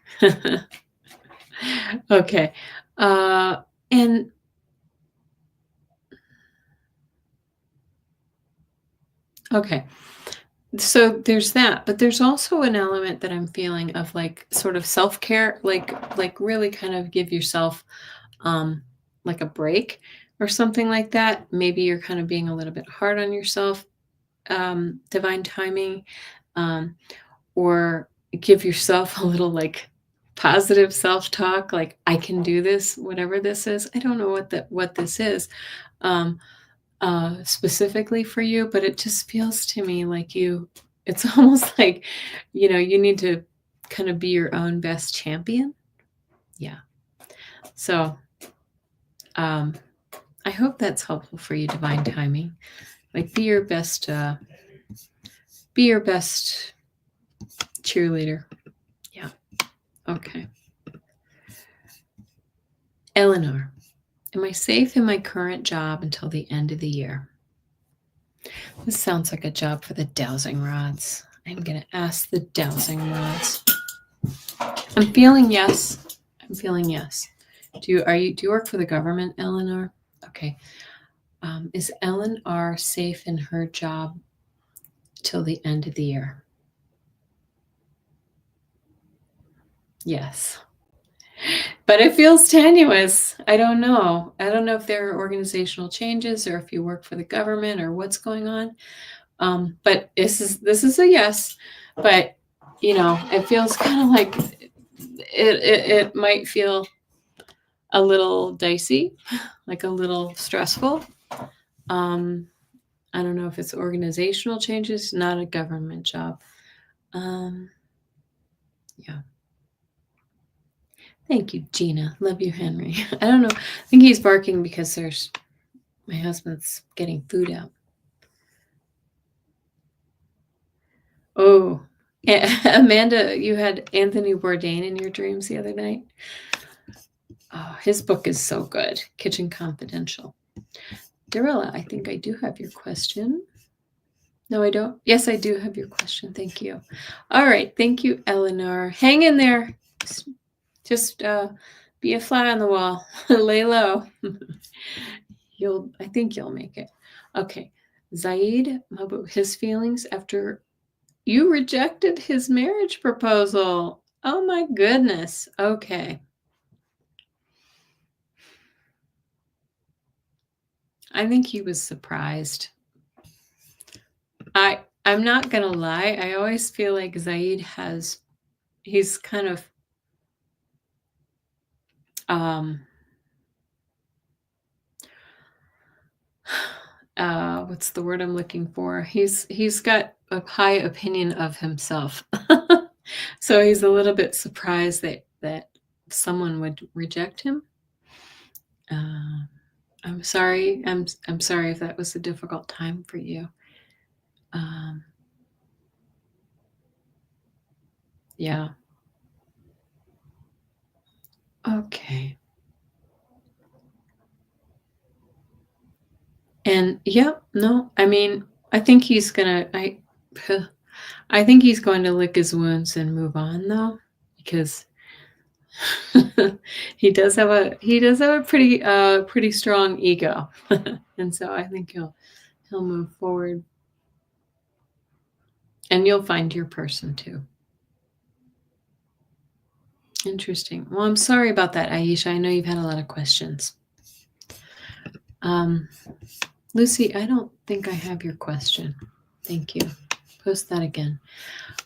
Okay. And okay. So there's that, but there's also an element that I'm feeling of like sort of self-care, like really kind of give yourself like a break or something like that. Maybe you're kind of being a little bit hard on yourself, divine timing, or give yourself a little like positive self-talk, like I can do this, whatever this is. I don't know what this is specifically for you, but it just feels to me like it's almost like, you need to kind of be your own best champion. Yeah. So I hope that's helpful for you, divine timing. Like be your best cheerleader. Yeah. Okay. Eleanor, am I safe in my current job until the end of the year? This sounds like a job for the dowsing rods. I'm going to ask the dowsing rods. I'm feeling yes. Do you work for the government, Eleanor? Okay. Is Eleanor safe in her job till the end of the year? Yes. But it feels tenuous. I don't know. I don't know if there are organizational changes or if you work for the government or what's going on. But this is a yes. But it feels kind of like it might feel a little dicey, like a little stressful. I don't know if it's organizational changes, not a government job. Yeah. Thank you, Gina. Love you, Henry. I don't know. I think he's barking because my husband's getting food out. Oh, Amanda, you had Anthony Bourdain in your dreams the other night. Oh, his book is so good. Kitchen Confidential. Darilla, I think I do have your question. No, I don't. Yes, I do have your question. Thank you. All right. Thank you, Eleanor. Hang in there. Just be a fly on the wall. Lay low. I think you'll make it. Okay. Zaid Mahbub, his feelings after you rejected his marriage proposal. Oh my goodness. Okay. I think he was surprised. I'm not gonna lie. I always feel like Zaid he's kind of what's the word I'm looking for? He's got a high opinion of himself. So he's a little bit surprised that someone would reject him. I'm sorry. I'm sorry if that was a difficult time for you. Yeah. Okay. And yeah, no, I mean, I think he's gonna I think he's going to lick his wounds and move on though, because he does have a pretty strong ego. And so I think he'll move forward. And you'll find your person too. Interesting. Well, I'm sorry about that, Aisha. I know you've had a lot of questions. Lucy, I don't think I have your question. Thank you. Post that again.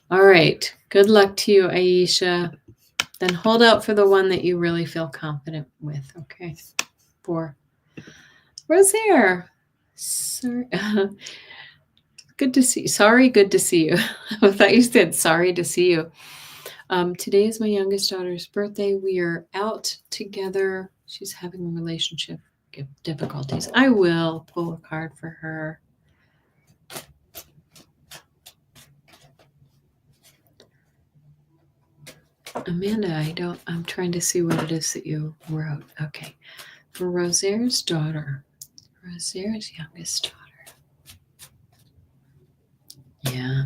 All right. Good luck to you, Aisha. Then hold out for the one that you really feel confident with. Okay. For Rosaire. Sorry. Good to see you. Sorry, good to see you. I thought you said sorry to see you. Today is my youngest daughter's birthday. We are out together. She's having relationship difficulties. I will pull a card for her. Amanda, I'm trying to see what it is that you wrote. Okay. For Rosaire's daughter, Rosaire's youngest daughter. Yeah.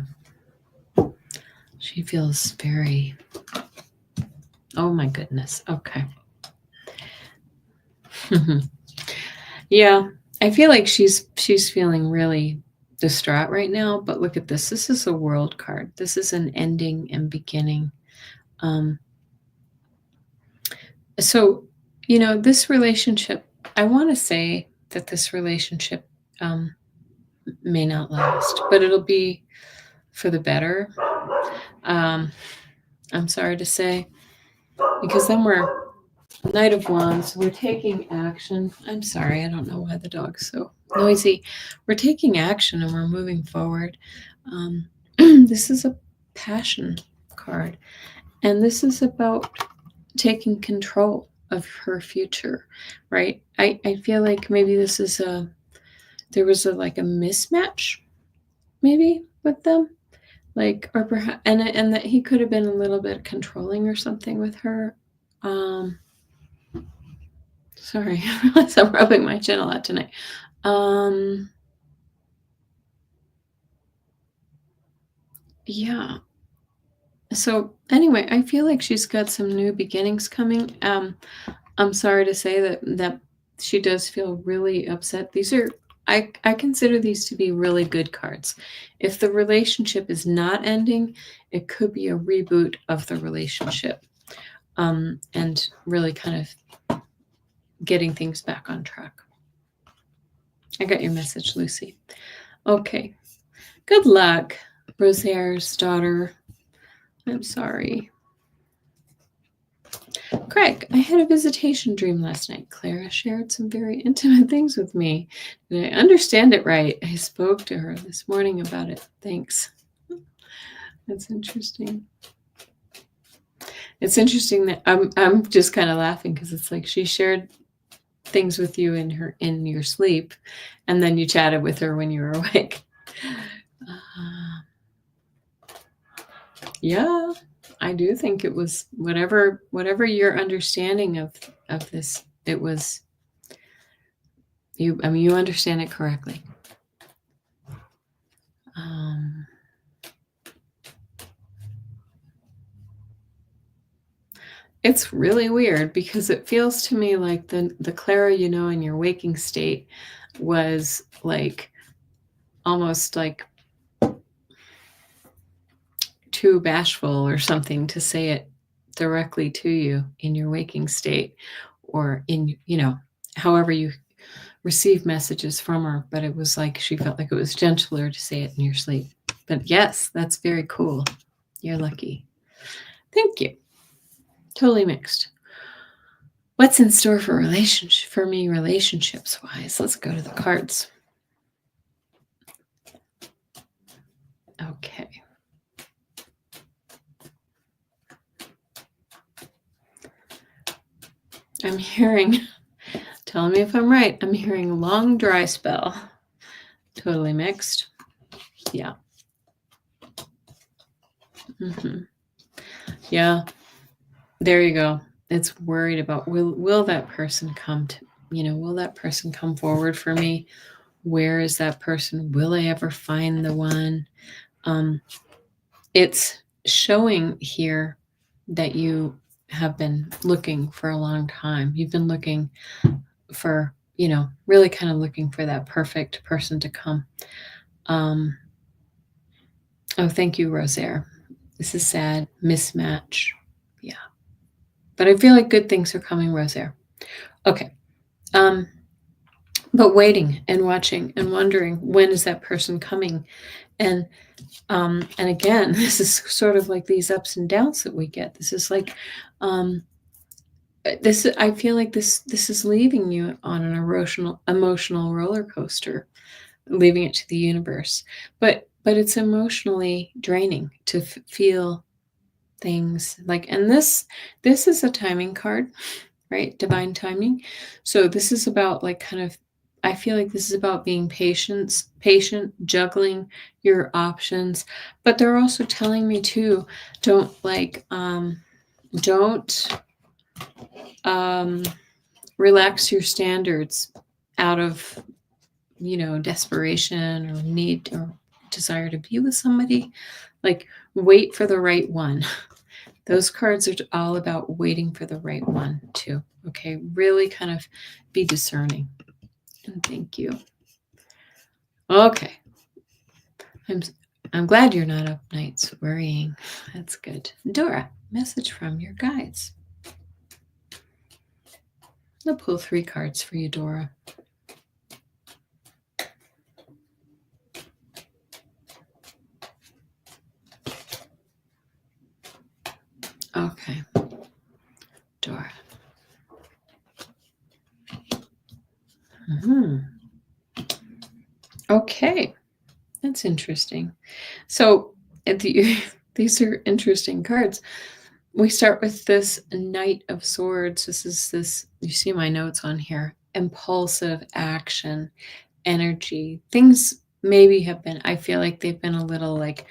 She feels very, oh my goodness. Okay. Yeah. I feel like she's feeling really distraught right now, but look at this. This is a world card. This is an ending and beginning. So, this relationship, I want to say that this relationship may not last, but it'll be for the better. I'm sorry to say, because then we're Knight of Wands. We're taking action. I'm sorry. I don't know why the dog's so noisy. We're taking action and we're moving forward. This is a passion card, and this is about taking control of her future, right? I feel like maybe this is there was a mismatch maybe with them, or perhaps and that he could have been a little bit controlling or something with her. Sorry, I realize I'm rubbing my chin a lot tonight. Yeah. So anyway, I feel like she's got some new beginnings coming. I'm sorry to say that she does feel really upset. These are I consider these to be really good cards. If the relationship is not ending, it could be a reboot of the relationship, and really kind of getting things back on track. I got your message, Lucy. Okay. Good luck, Rosaire's daughter. I'm sorry. Craig, I had a visitation dream last night. Clara shared some very intimate things with me. Did I understand it right? I spoke to her this morning about it. Thanks. That's interesting. It's interesting that I'm just kind of laughing because it's like she shared things with you in your sleep, and then you chatted with her when you were awake. Yeah, I do think it was whatever your understanding of this, it was you. I mean, you understand it correctly. It's really weird because it feels to me like the Clara in your waking state was like almost like too bashful or something to say it directly to you in your waking state, or in however you receive messages from her, but it was like she felt like it was gentler to say it in your sleep. But yes, that's very cool. You're lucky. Thank you. Totally mixed. What's in store for me relationships wise? Let's go to the cards. Okay. I'm hearing, tell me if I'm right, I'm hearing long dry spell. Totally mixed. Yeah. Yeah. There you go. It's worried about will that person come to, will that person come forward for me? Where is that person? Will I ever find the one? It's showing here that you have been looking for a long time. You've been looking for, really kind of looking for that perfect person to come. Oh, thank you, Rosaire. This is sad. Mismatch. Yeah. But I feel like good things are coming, Rosaire. Okay. But waiting and watching and wondering, when is that person coming? And again, this is sort of like these ups and downs that we get. This is like, this, I feel like this is leaving you on an emotional roller coaster, leaving it to the universe. But it's emotionally draining to feel things like, and this is a timing card, right? Divine timing. So this is about like kind of, I feel like this is about being patient, juggling your options. But they're also telling me too, don't relax your standards out of, desperation or need or desire to be with somebody. Like, wait for the right one. Those cards are all about waiting for the right one too. Okay, really kind of be discerning. And thank you. Okay. I'm glad you're not up nights worrying. That's good. Dora, message from your guides. I'll pull 3 cards for you, Dora. Okay. Dora. Okay. That's interesting. So these are interesting cards. We start with this Knight of Swords. You see my notes on here. Impulsive action, energy. Things maybe have been, I feel like they've been a little like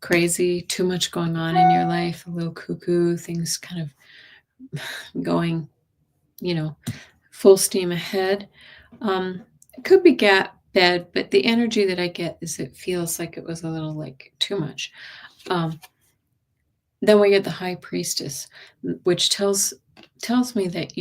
crazy, too much going on in your life, a little cuckoo, things kind of going, full steam ahead. It could be bad, but the energy that I get is it feels like it was a little like too much. Then we get the High Priestess, which tells me that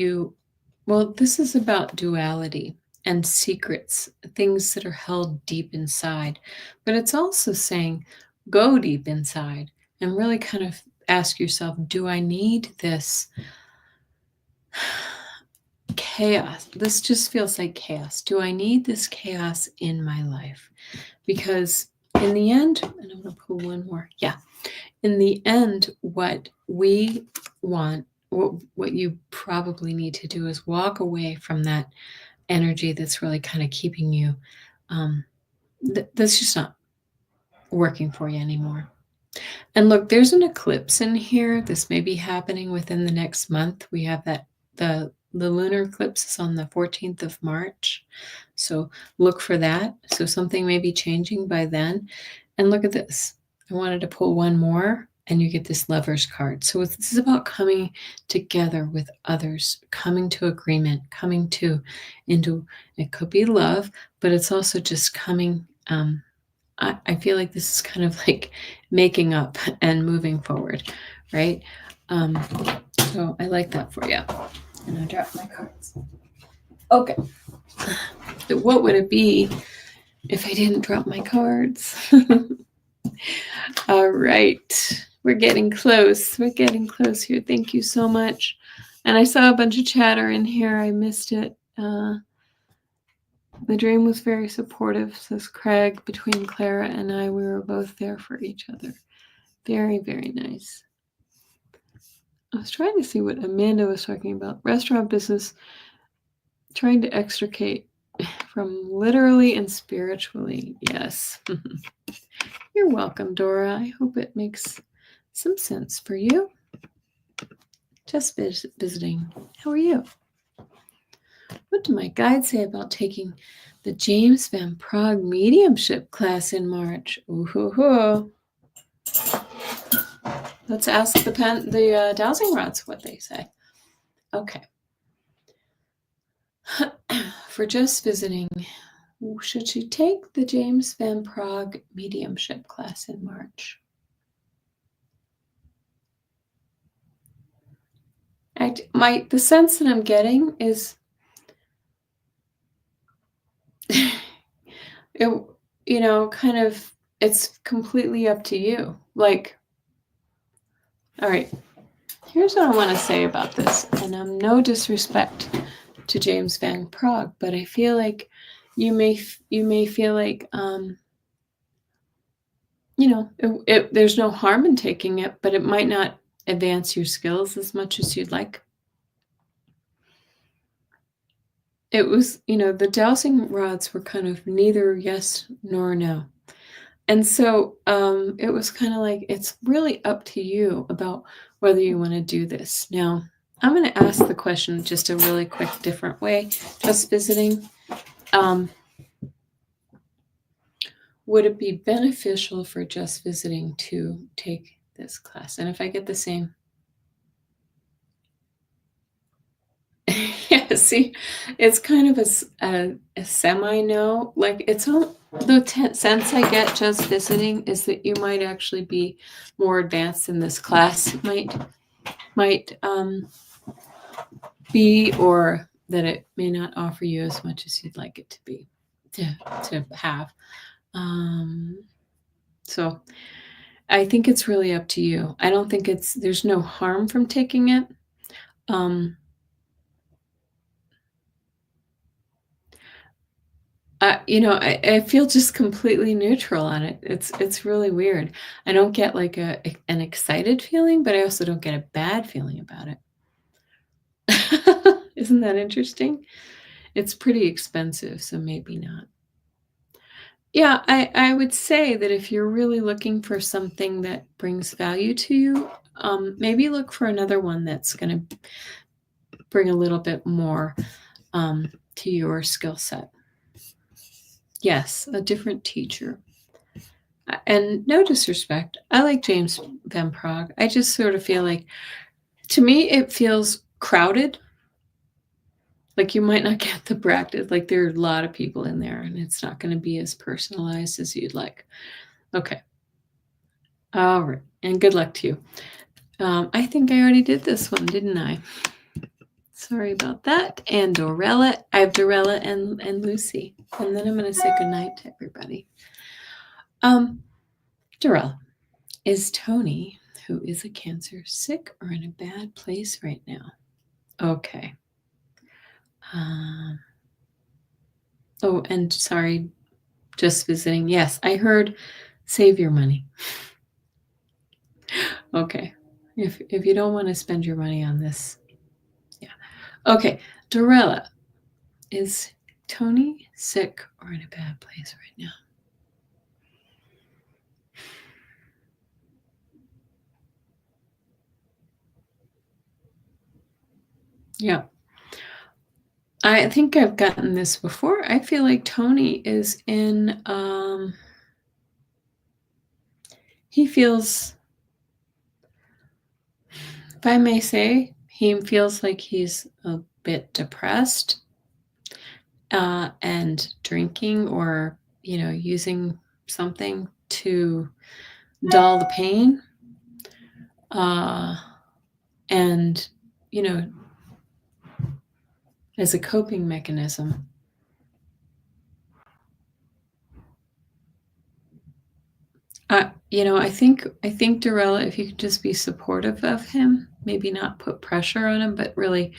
this is about duality and secrets, things that are held deep inside. But it's also saying, go deep inside and really kind of ask yourself, do I need this chaos? This just feels like chaos. Do I need this chaos in my life? Because in the end, and I'm going to pull one more. Yeah. In the end, what we want, what you probably need to do is walk away from that energy that's really kind of keeping you, that's just not working for you anymore. And look, there's an eclipse in here. This may be happening within the next month. We have the lunar eclipse is on the 14th of March. So look for that. So something may be changing by then. And look at this. I wanted to pull one more, and you get this Lover's card. So this is about coming together with others, coming to agreement, coming into, it could be love, but it's also just coming. I feel like this is kind of like making up and moving forward, right? So I like that for you. And I dropped my cards. Okay. What would it be if I didn't drop my cards? All right. We're getting close. We're getting close here. Thank you so much. And I saw a bunch of chatter in here. I missed it. The dream was very supportive, says Craig. Between Clara and I, we were both there for each other. Very, very nice. I was trying to see what Amanda was talking about. Restaurant business, trying to extricate from literally and spiritually. Yes. You're welcome, Dora. I hope it makes some sense for you. Just visiting. How are you? What do my guides say about taking the James Van Praagh mediumship class in March? Ooh-hoo-hoo. Let's ask the dowsing rods what they say. Okay. For just visiting, should she take the James Van Praagh mediumship class in March? The sense that I'm getting is kind of, it's completely up to you. Like, all right, Here's what I want to say about this, and no disrespect to James Van Praagh, but I feel like you may feel like there's no harm in taking it, but it might not advance your skills as much as you'd like. It was, the dowsing rods were kind of neither yes nor no. And so it was kind of like, it's really up to you about whether you want to do this. Now, I'm going to ask the question just a really quick, different way. Just visiting. Would it be beneficial for just visiting to take this class? And if I get the same, yeah, see, it's kind of a semi no. Like it's all the sense I get just visiting is that you might actually be more advanced in this class. Might be, or that it may not offer you as much as you'd like it to be to have. So I think it's really up to you. I don't think there's no harm from taking it. I feel just completely neutral on it. It's really weird. I don't get like an excited feeling, but I also don't get a bad feeling about it. Isn't that interesting? It's pretty expensive, so maybe not. Yeah, I would say that if you're really looking for something that brings value to you, maybe look for another one that's going to bring a little bit more to your skill set. Yes, a different teacher. And no disrespect, I like James Van Praagh. I just sort of feel like, to me, it feels crowded. Like you might not get the practice. Like there are a lot of people in there, and it's not going to be as personalized as you'd like. Okay. All right. And good luck to you. I think I already did this one, didn't I? Sorry about that. And Dorella. I have Dorella and Lucy. And then I'm going to say goodnight to everybody. Dorella, is Tony, who is a Cancer, sick or in a bad place right now? Okay. Oh, and sorry, just visiting. Yes, I heard save your money. Okay. If you don't want to spend your money on this. Yeah. Okay. Dorella, is Tony sick or in a bad place right now? Yeah. I think I've gotten this before. I feel like Tony is in he feels, if I may say, he feels like he's a bit depressed and drinking or, using something to dull the pain. And, as a coping mechanism. I think Dorella, if you could just be supportive of him, maybe not put pressure on him, but really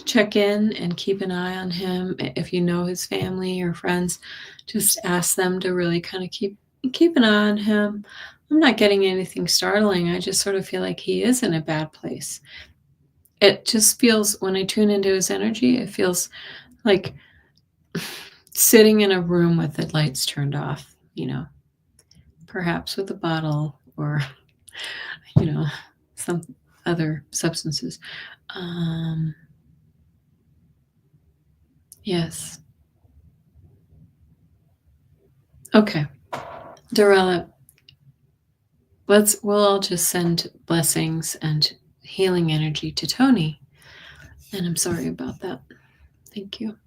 check in and keep an eye on him. If you know his family or friends, just ask them to really kind of keep an eye on him. I'm not getting anything startling. I just sort of feel like he is in a bad place. It just feels, when I tune into his energy, it feels like sitting in a room with the lights turned off, perhaps with a bottle or, some other substances. Yes. Okay. Dorella, we'll all just send blessings and healing energy to Tony. And I'm sorry about that. Thank you.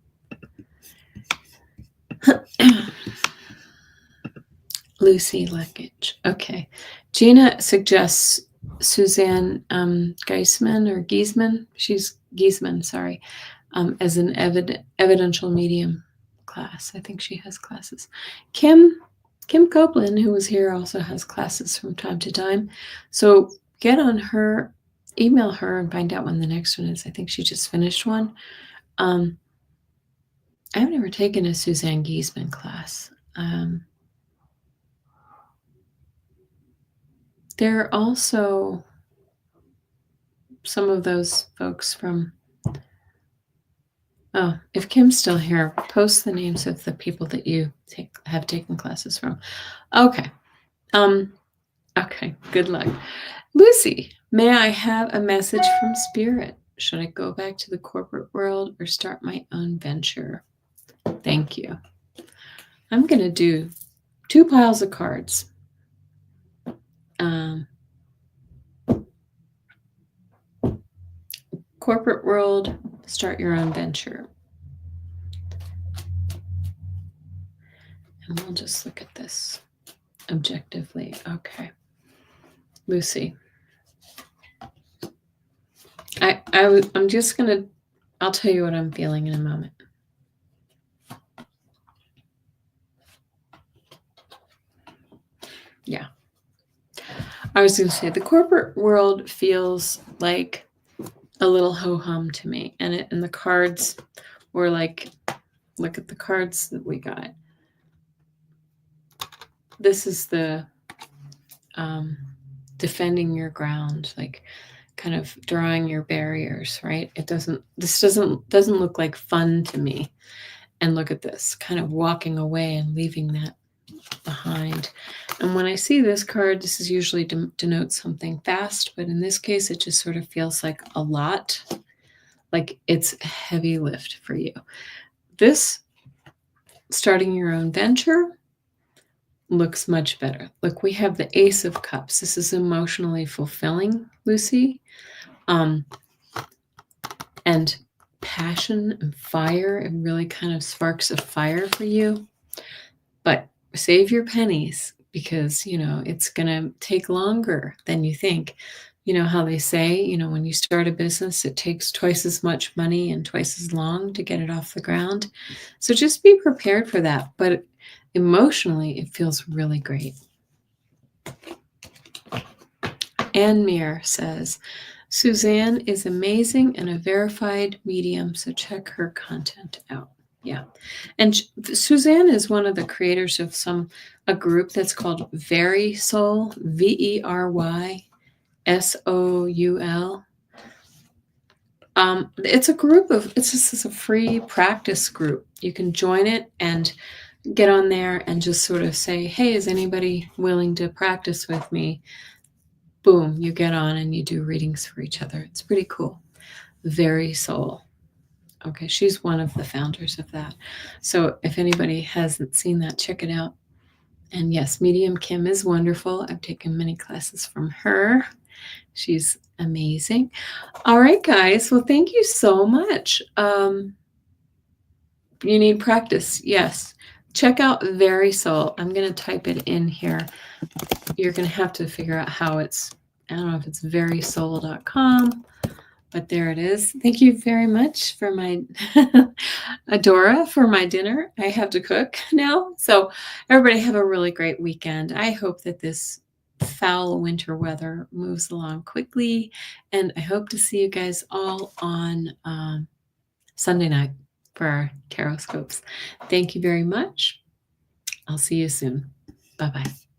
Lucy Leckage. Okay. Gina suggests Suzanne Geisman or Giesman. She's Giesman, sorry, as an evidential medium class. I think she has classes. Kim Copeland, who was here, also has classes from time to time. So get on her email her and find out when the next one is. I think she just finished one. I've never taken a Suzanne Giesman class. There are also some of those folks from, oh, if Kim's still here, post the names of the people that you have taken classes from. Okay. Okay, good luck. Lucy, may I have a message from Spirit? Should I go back to the corporate world or start my own venture? Thank you. I'm going to do 2 piles of cards. Corporate world, start your own venture. And we'll just look at this objectively. Okay. Lucy. I'm just going to, I'll tell you what I'm feeling in a moment. Yeah. I was going to say the corporate world feels like a little ho-hum to me. And the cards were like, look at the cards that we got. This is the defending your ground, like kind of drawing your barriers, right? This doesn't look like fun to me. And look at this, kind of walking away and leaving that behind. And when I see this card, this is usually denotes something fast, but in this case, it just sort of feels like a lot, like it's a heavy lift for you. This starting your own venture looks much better. Look, we have the Ace of Cups. This is emotionally fulfilling, Lucy. And passion and fire, it really kind of sparks a fire for you. But save your pennies because, it's going to take longer than you think. You know how they say, when you start a business, it takes twice as much money and twice as long to get it off the ground. So just be prepared for that. But emotionally, it feels really great. Anne Meir says, Suzanne is amazing and a verified medium, so check her content out. Yeah. And Suzanne is one of the creators of a group that's called VerySoul, VerySoul. It's a group it's a free practice group. You can join it and get on there and just sort of say, hey, is anybody willing to practice with me? Boom, you get on and you do readings for each other. It's pretty cool. VerySoul. Okay, she's one of the founders of that. So if anybody hasn't seen that, check it out. And yes, Medium Kim is wonderful. I've taken many classes from her. She's amazing. All right, guys. Well, thank you so much. You need practice. Yes. Check out VerySoul. I'm going to type it in here. You're going to have to figure out how I don't know if it's verysoul.com, but there it is. Thank you very much for my Adora for my dinner. I have to cook now. So everybody have a really great weekend. I hope that this foul winter weather moves along quickly. And I hope to see you guys all on Sunday night for our Tarot Scopes. Thank you very much. I'll see you soon. Bye-bye.